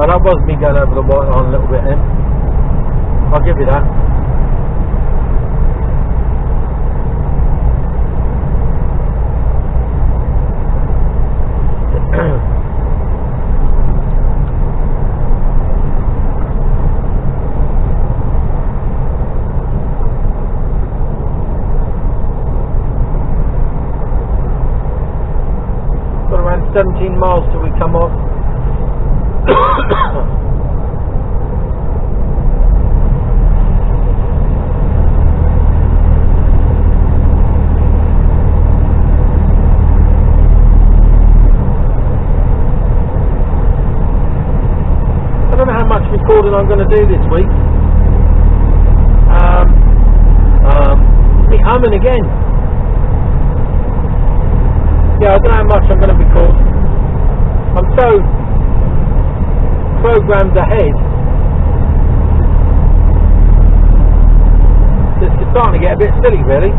That was me going over the white line a little bit then. I'll give you that. 17 miles till we come off. I don't know how much recording I'm going to do this week. Me humming again. Yeah, I don't know how much I'm going to record. I'm so programmed ahead. It's starting to get a bit silly, really.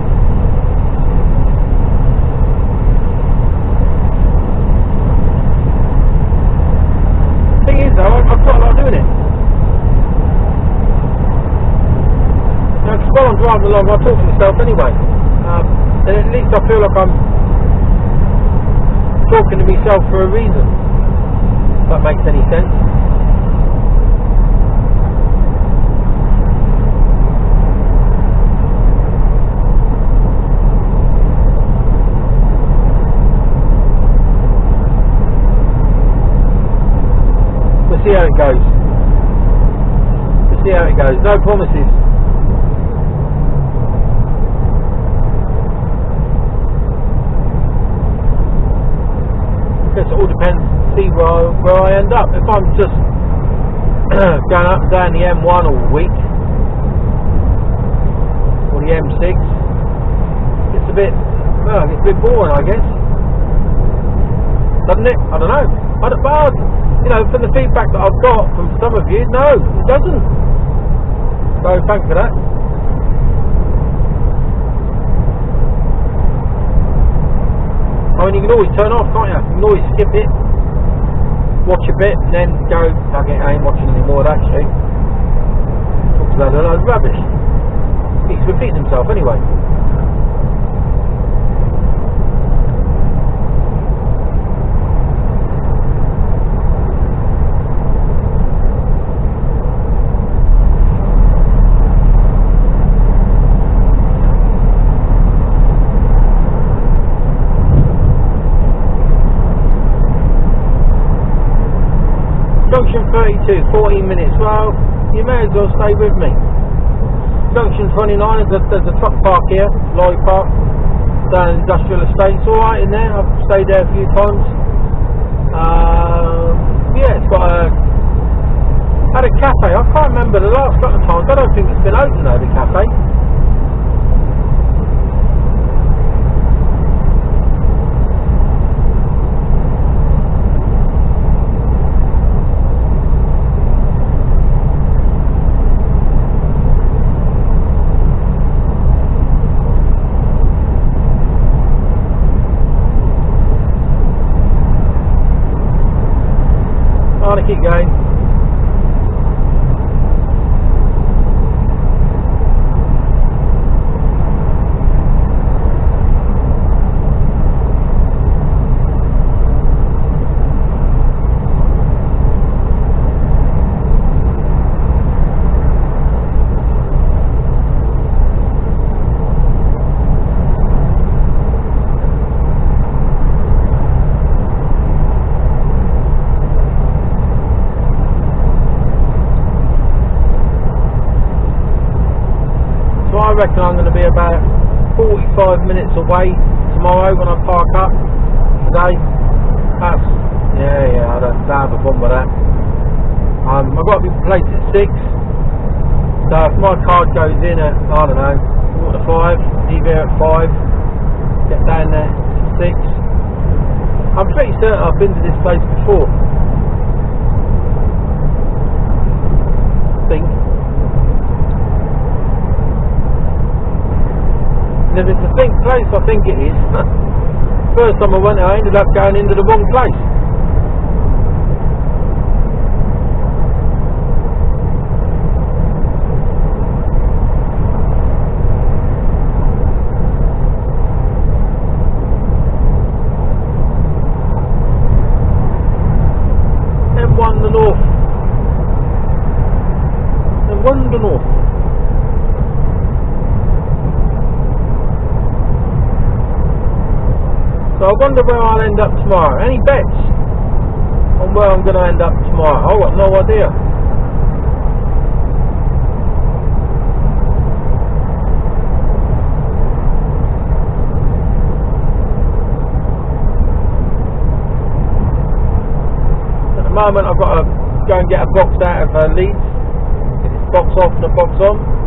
Thing is, though, I quite like doing it. Because while I'm driving along, I talk to myself anyway. And at least I feel like I'm talking to myself for a reason. If that makes any sense. We'll see how it goes. We'll see how it goes. No promises. It all depends, see where I end up. If I'm just going up and down the M1 all week, or the M6, it's a bit boring, I guess. Doesn't it? I don't know. But you know, from the feedback that I've got from some of you, no, it doesn't. So thanks for that. I mean, you can always turn off, can't you? You can always skip it, watch a bit, and then go, okay, I ain't watching any more of that shit. Talks about a load of rubbish. He's repeating himself anyway. Junction 32, 14 minutes. Well, you may as well stay with me. Junction 29, there's a truck park here, lorry park, down industrial estate. It's alright in there, I've stayed there a few times. Yeah, it's got had a cafe. I can't remember the last couple of times. I don't think it's been open though, the cafe. Keep going. I reckon I'm going to be about 45 minutes away tomorrow when I park up today. That's, yeah, I don't have a problem with that. I've got to be placed at 6, so if my card goes in at, I don't know, 4:45, leave here at 5, get down there at 6. I'm pretty certain I've been to this place before. I think. If it's a think place, I think it is. First time I went there, I ended up going into the wrong place. M1 the north. M1 the north. So I wonder where I'll end up tomorrow. Any bets on where I'm going to end up tomorrow? I've got no idea. At the moment I've got to go and get a box out of Leeds. Get this box off and a box on.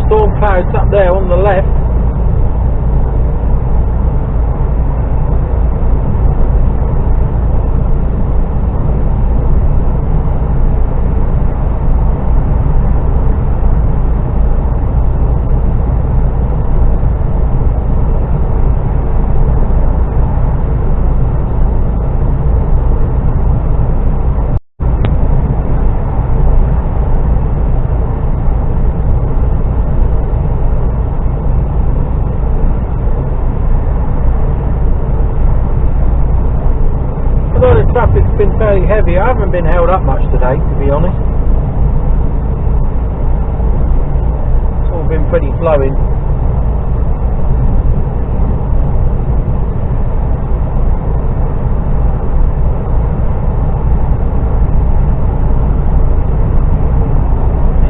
Storm clouds up there on the left. Although the traffic's been fairly heavy, I haven't been held up much today, to be honest. It's all been pretty flowing.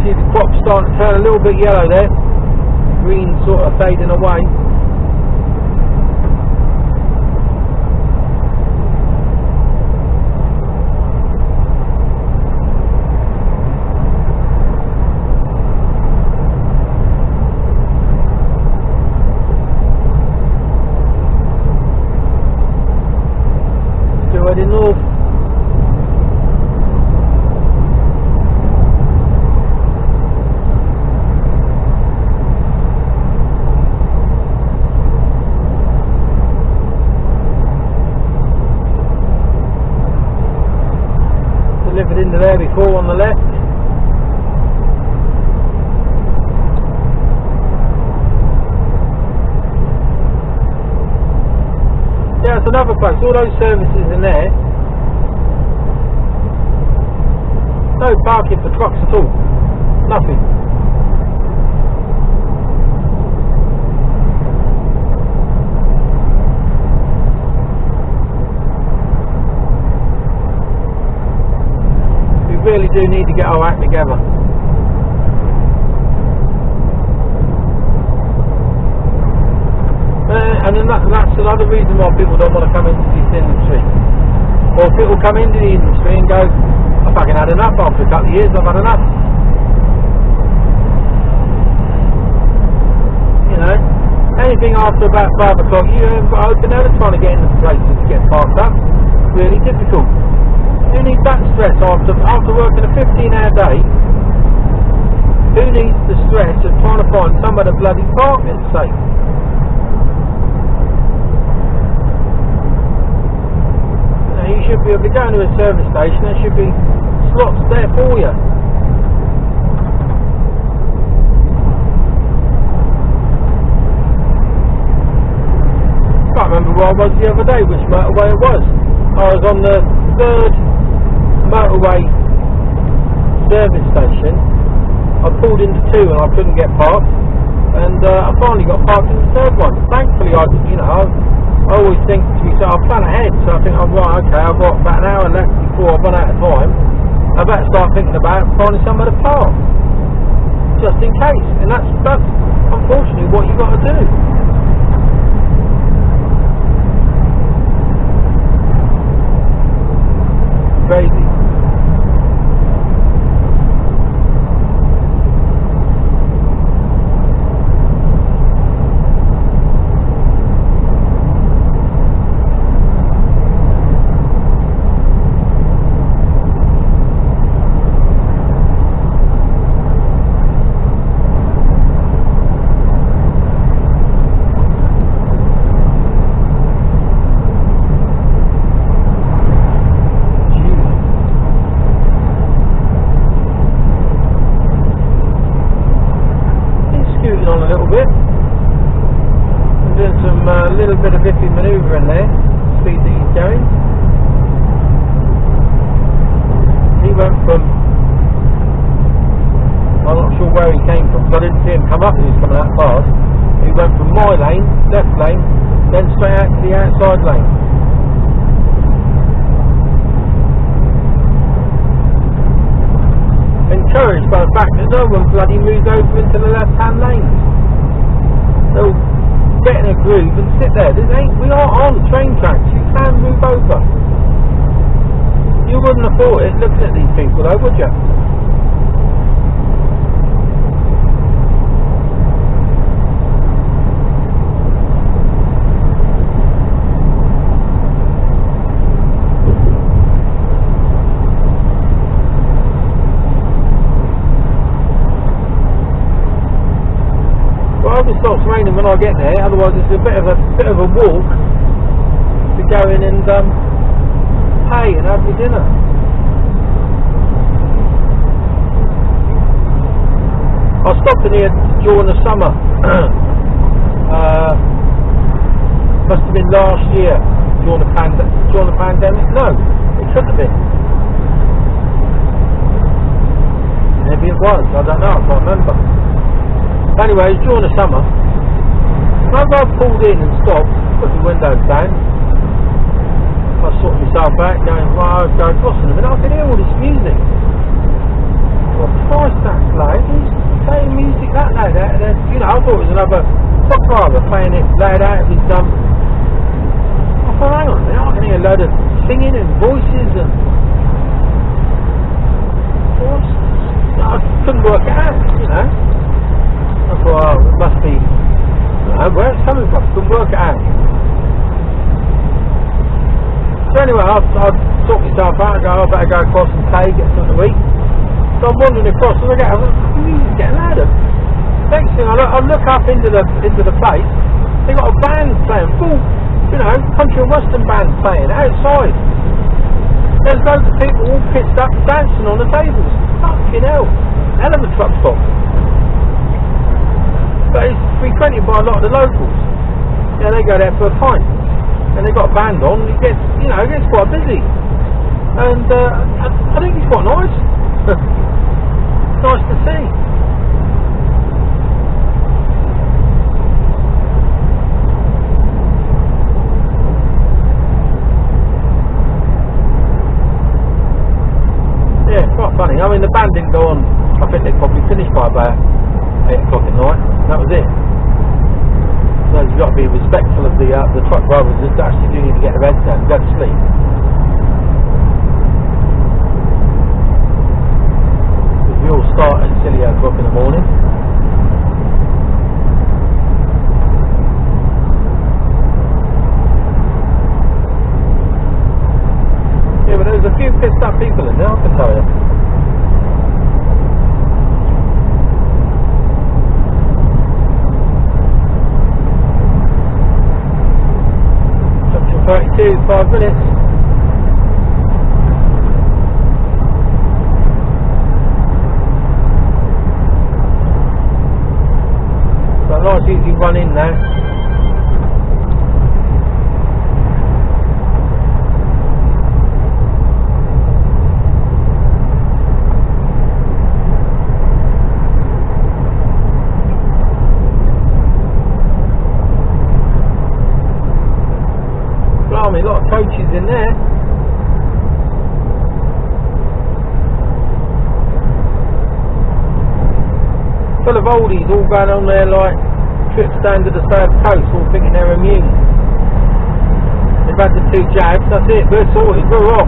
See the crop's starting to turn a little bit yellow there. Green sort of fading away. Heading north. Delivered into there before on the left. Yeah, it's another place. All those services in there. No parking for trucks at all. Nothing. We really do need to get our act together. And then that's another reason why people don't want to come into this industry. Or people come into the industry and go, I've fucking had enough after a couple of years, I've had enough. You know, anything after about 5 o'clock, you haven't got open there trying to get into places to get parked up. It's really difficult. Who needs that stress after working a 15-hour day? Who needs the stress of trying to find somewhere to bloody park that's safe? You should be able to go into a service station, there should be slots there for you. Can't remember where I was the other day, which motorway it was. I was on the 3rd motorway service station. I pulled into 2 and I couldn't get parked, and I finally got parked in the 3rd one. Thankfully, I always think to myself, I'll plan ahead, so I think, oh, right, okay, I've got about an hour left before I run out of time. I better start thinking about finding somewhere to park, just in case. And that's unfortunately what you've got to do. Crazy. on a little bit. I'm doing some little bit of iffy manoeuvring there. Speed that he's going. He went from, I'm not sure where he came from, so I didn't see him come up. He was coming out fast. He went from my lane, left lane, then straight out to the outside lane. Encouraged by the fact that no one bloody moved over into the left hand lane. They'll get in a groove and sit there. We are on train tracks, you can move over. You wouldn't have thought it looking at these people though, would you? It starts raining when I get there, otherwise it's a bit of a walk to go in and pay and have my dinner. I stopped in here during the summer. Must have been last year during the pandemic. No, it couldn't have been. Maybe it was, I don't know, I can't remember. Anyway, it's during the summer. As I pulled in and stopped, put the windows down, I sorted myself out, going, well, I was going crossing them, and I could hear all this music. Well, Christ, that's loud. Who's playing music that loud out there? You know, I thought it was another truck driver playing it loud out of his I thought, hang on a minute, I can hear a load of singing and voices and I couldn't work it out, you know. I thought, oh, it must be, where it's coming from, couldn't work it out. So anyway, I sort myself out and go, I better go across and pay, get something to eat. So I'm wandering across and I get, the music's getting louder. Next thing I look up into the place, they got a band playing, full, you know, country and western band playing outside. There's loads of people all pitched up dancing on the tables. Fucking hell. Hell of a truck stop. But it's frequented by a lot of the locals. Yeah, they go there for a pint. And they've got a band on, it gets quite busy. And I think it's quite nice. Nice to see. Yeah, quite funny. I mean, the band didn't go on. I think they probably finished by about 8 o'clock at night. That was it. So you've got to be respectful of the truck drivers that actually do need to get their heads down and go to sleep. We all start at silly o'clock in the morning. Yeah, but there's a few pissed up people in there, I can tell you. Junction 32, 5 minutes. So nice easy run in now. A lot of coaches in there. Full of oldies all going on there like trips down to the South Coast, all thinking they're immune. They've had the 2 jabs, that's it, we're sorted, we're off.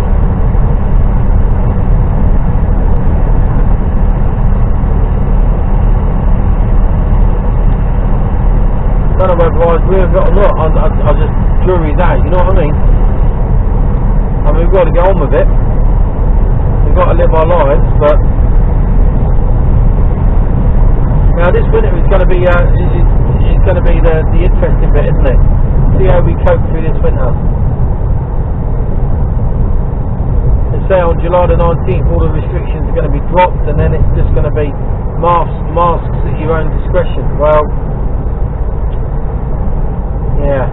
I don't know whether I agree with it or not, I just jury that, you know what I mean? I mean, we've got to get on with it. We've got to live our lives, but now this winter is going to be the interesting bit, isn't it? See how we cope through this winter. They say on July the 19th all the restrictions are going to be dropped, and then it's just going to be masks at your own discretion. Well, yeah.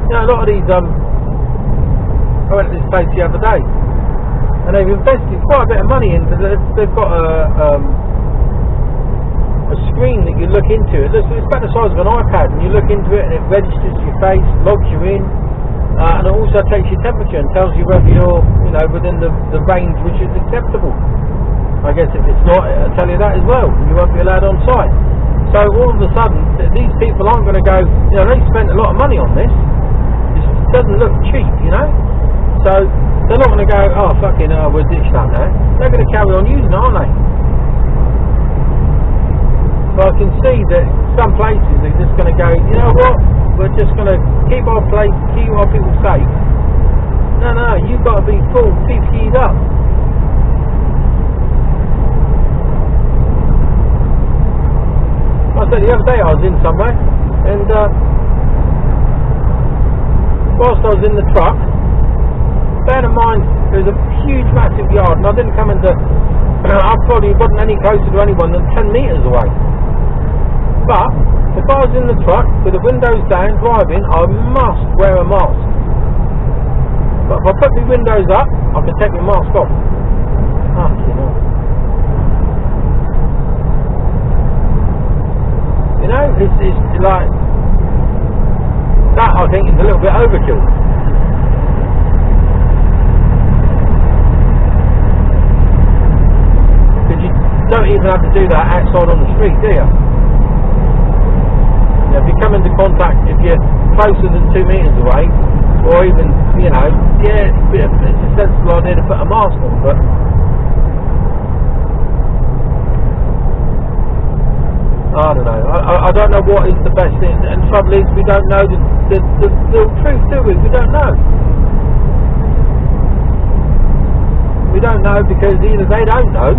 You know, a lot of these, I went to this place the other day, and they've invested quite a bit of money into. They've got a screen that you look into. It's about the size of an iPad, and you look into it, and it registers your face, logs you in, and it also takes your temperature and tells you whether you're, within the range which is acceptable. I guess if it's not, it'll tell you that as well. You won't be allowed on site. So all of a sudden, these people aren't going to go. They spent a lot of money on this. It doesn't look cheap, So they're not going to go, oh fucking hell, we're ditched that now. They're going to carry on using it, aren't they? But I can see that some places are just going to go, you know what, we're just going to keep our people safe. No, you've got to be full PPE'd up. Like I said, the other day I was in somewhere, and whilst I was in the truck, bear in mind there's a huge massive yard, and I didn't come into, I probably wasn't any closer to anyone than 10 metres away. But if I was in the truck with the windows down driving, I must wear a mask. But if I put my windows up, I can take my mask off. It's like that. I think is a little bit overkill. Because you don't even have to do that outside on the street, do you? If you come into contact, if you're closer than 2 metres away, or even, it's a sensible idea to put a mask on, but I don't know. I don't know what is the best thing, and the trouble is we don't know the truth, do we? We don't know. We don't know because either they don't know,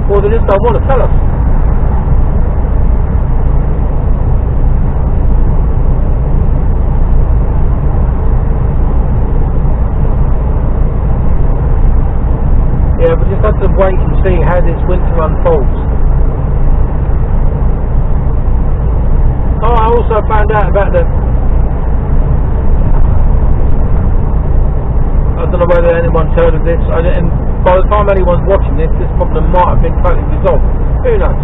or they just don't want to tell us. Yeah, we just have to wait and see how this winter unfolds. Oh, I also found out about I don't know whether anyone's heard of this, and by the time anyone's watching this problem might have been totally resolved. Who knows?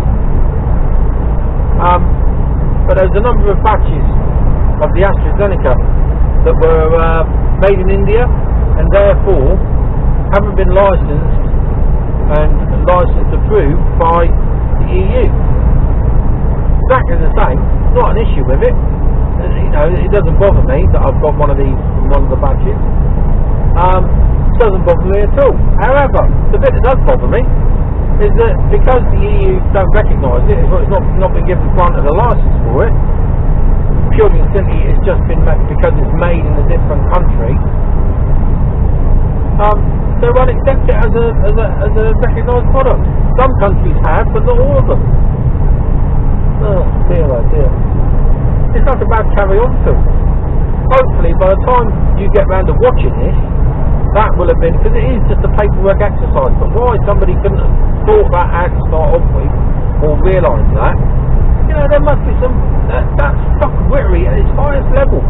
But there's a number of batches of the AstraZeneca that were made in India, and therefore haven't been licensed and licensed approved by the EU. Exactly the same. Not an issue with it. It doesn't bother me that I've got one of these from one of the batches. It doesn't bother me at all. However, the bit that does bother me is that because the EU don't recognise it, it's not been given granted a licence for it. Purely and simply, it's just been because it's made in a different country. They won't accept it as a recognised product. Some countries have, but not all of them. Oh dear, oh dear. It's not a bad carry on film. Hopefully by the time you get round to watching this, that will have been, because it is just a paperwork exercise, but why somebody couldn't have thought that out to start off with, or realised that, there must be some, that's fuckwittery at its highest level.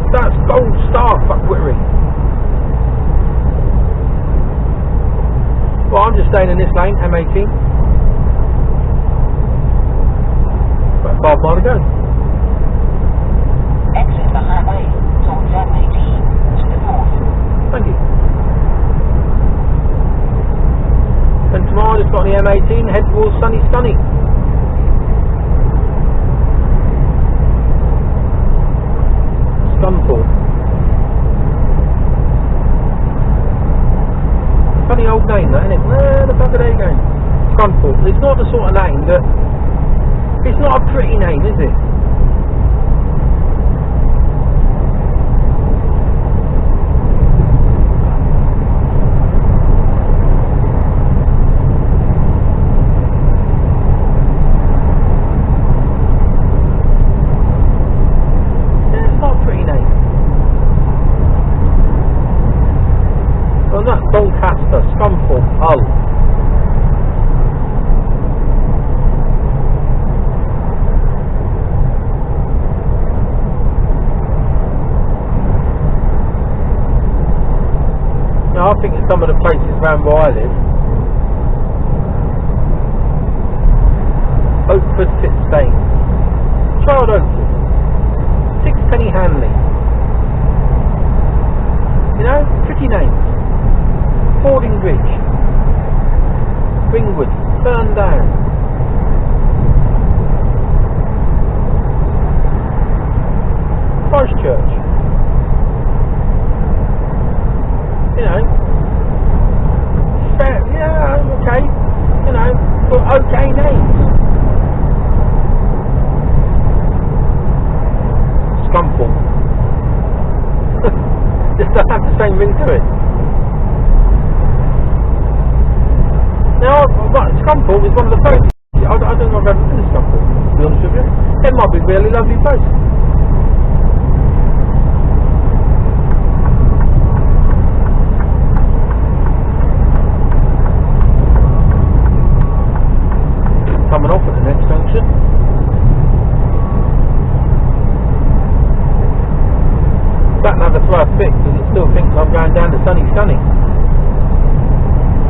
That's gold star fuckwittery. Well, I'm just staying in this lane, M18. About 5 miles to go. Exit the highway towards M18 to the north. Thank you. And tomorrow, just got on the M18, head towards sunny Scunny. Scunthorpe. Funny old name, that, isn't it? Where the fuck are they going? Scunthorpe. It's not the sort of name that. It's not a pretty name, is it? I think in some of the places around where I live, Oakford Fit Stain, Child Oakford, Sixpenny Hanley, you know, pretty names. Fording Bridge, Ringwood, Ferndown, Christchurch, you know, fair, yeah, okay, you know, but okay names. Scunthorpe. Just don't have the same ring to it. Now, Scunthorpe is one of the places. I don't know if I've ever been to Scunthorpe, to be honest with you. It might be a really lovely place. Coming off at the next junction. That now the throw a fit because it still thinks I'm going down to Scunny.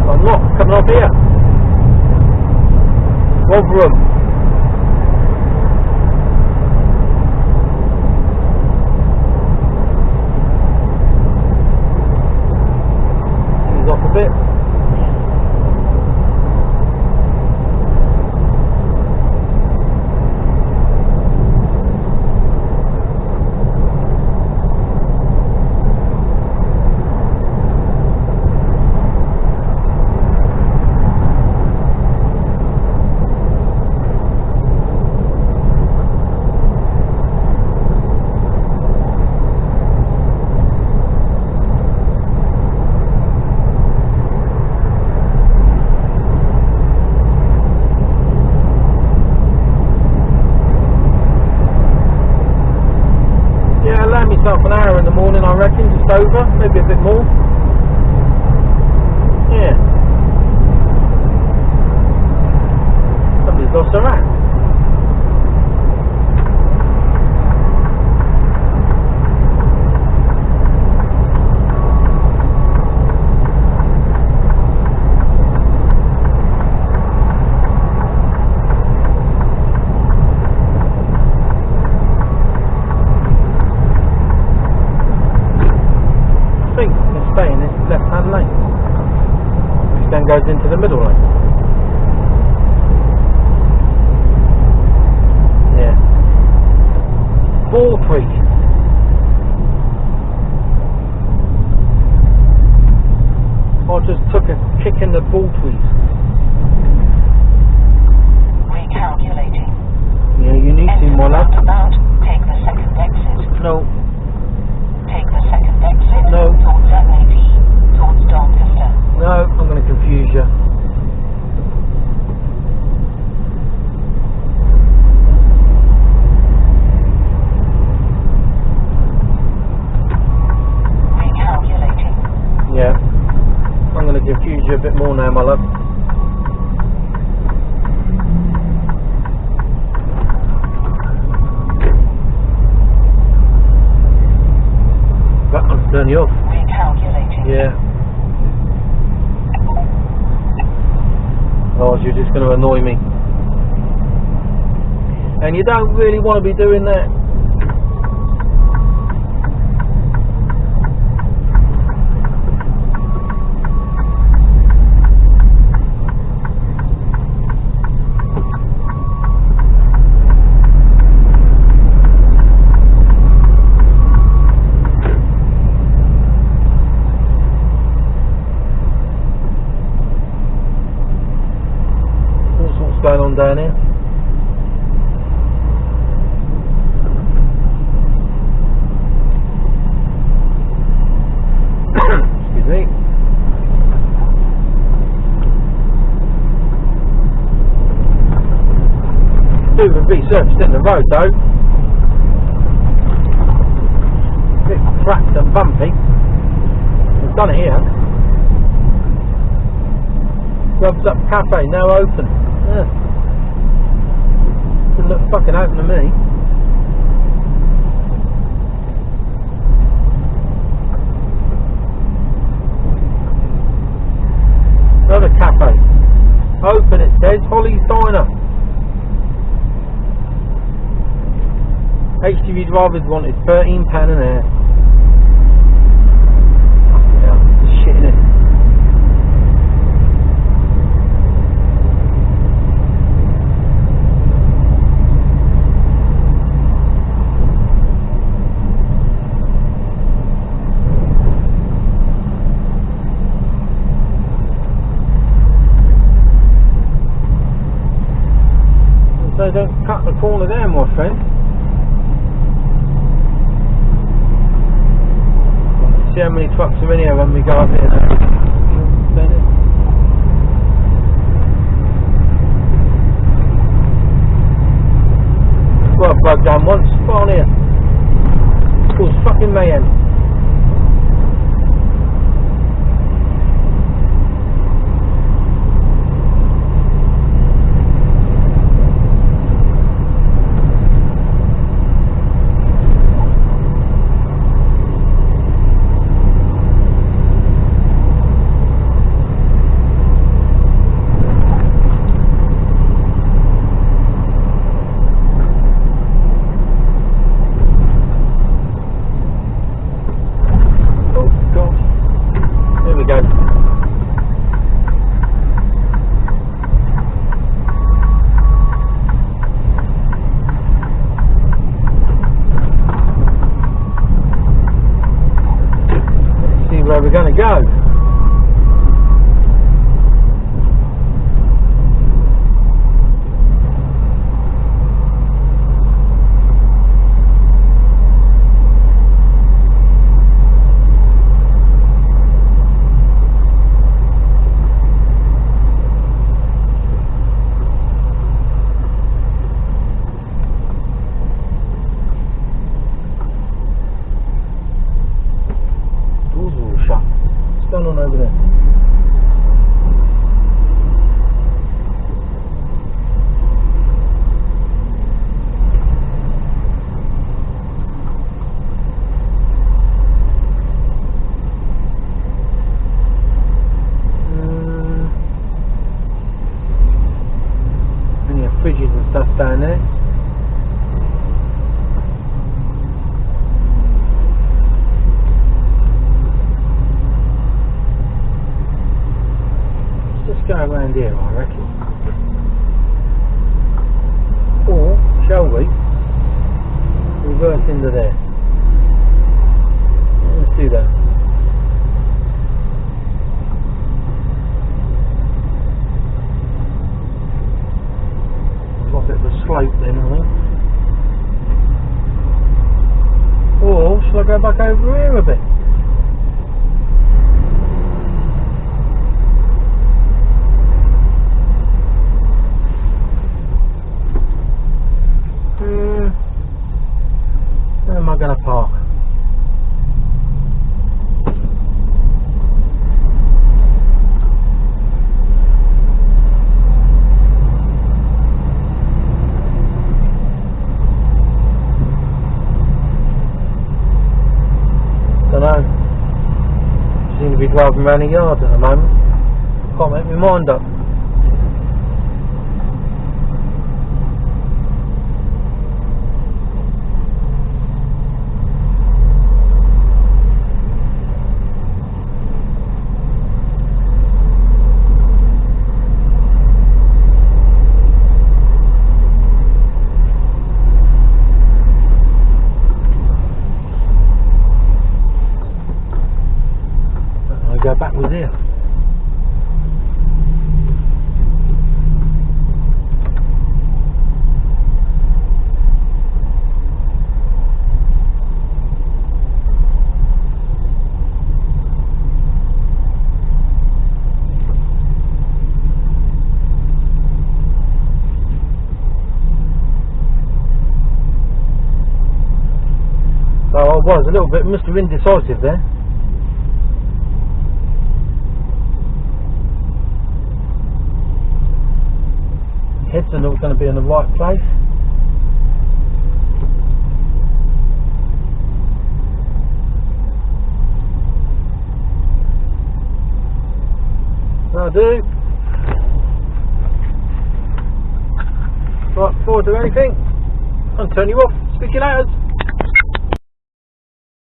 I'm not coming off here. Rotherham. He's off a bit. An hour in the morning, I reckon, just over, maybe a bit more. Yeah. Somebody's lost their hat. Stay in this left-hand lane, which then goes into the middle lane. Yeah. Balltree. I just took a kick in the Balltrees. Recalculating. Yeah, you need to, my love. About. Take the second exit. No. Take the second exit. No. Towards MAP. Towards Doncaster. No, I'm going to confuse you. Recalculating. Yeah. I'm going to confuse you a bit more now, my love. That one's turn you off. Recalculating. Yeah. Oh, you're just going to annoy me. And you don't really want to be doing that. Going on down here. Excuse me. Do the resurfaced in the road though. A bit cracked and bumpy. We've done it here. Rubs Up Cafe now open. Yeah. Doesn't look fucking open to me. Open, it says. Holly's Diner. HGV drivers wanted £13 an hour. Yeah, shit in it. So don't cut the corner there, my friend. See how many trucks are in here when we go up here now. Well, I've broke down once, on here. It's called fucking mayhem. Where we're going to go. What's going on over there? Any fridges and stuff down there. Go around here, I reckon. Or, shall we, reverse into there? Let's do that. There's a bit of a slope then, I think. Or, shall I go back over here a bit? Where am I going to park? Don't know. Seem to be driving around the yard at the moment. Can't make my mind up. Go backwards here. So I was a little bit, must have been indecisive there. Heads are not going to be in the right place. I do. want to do anything, I'll turn you off. Speak to you later.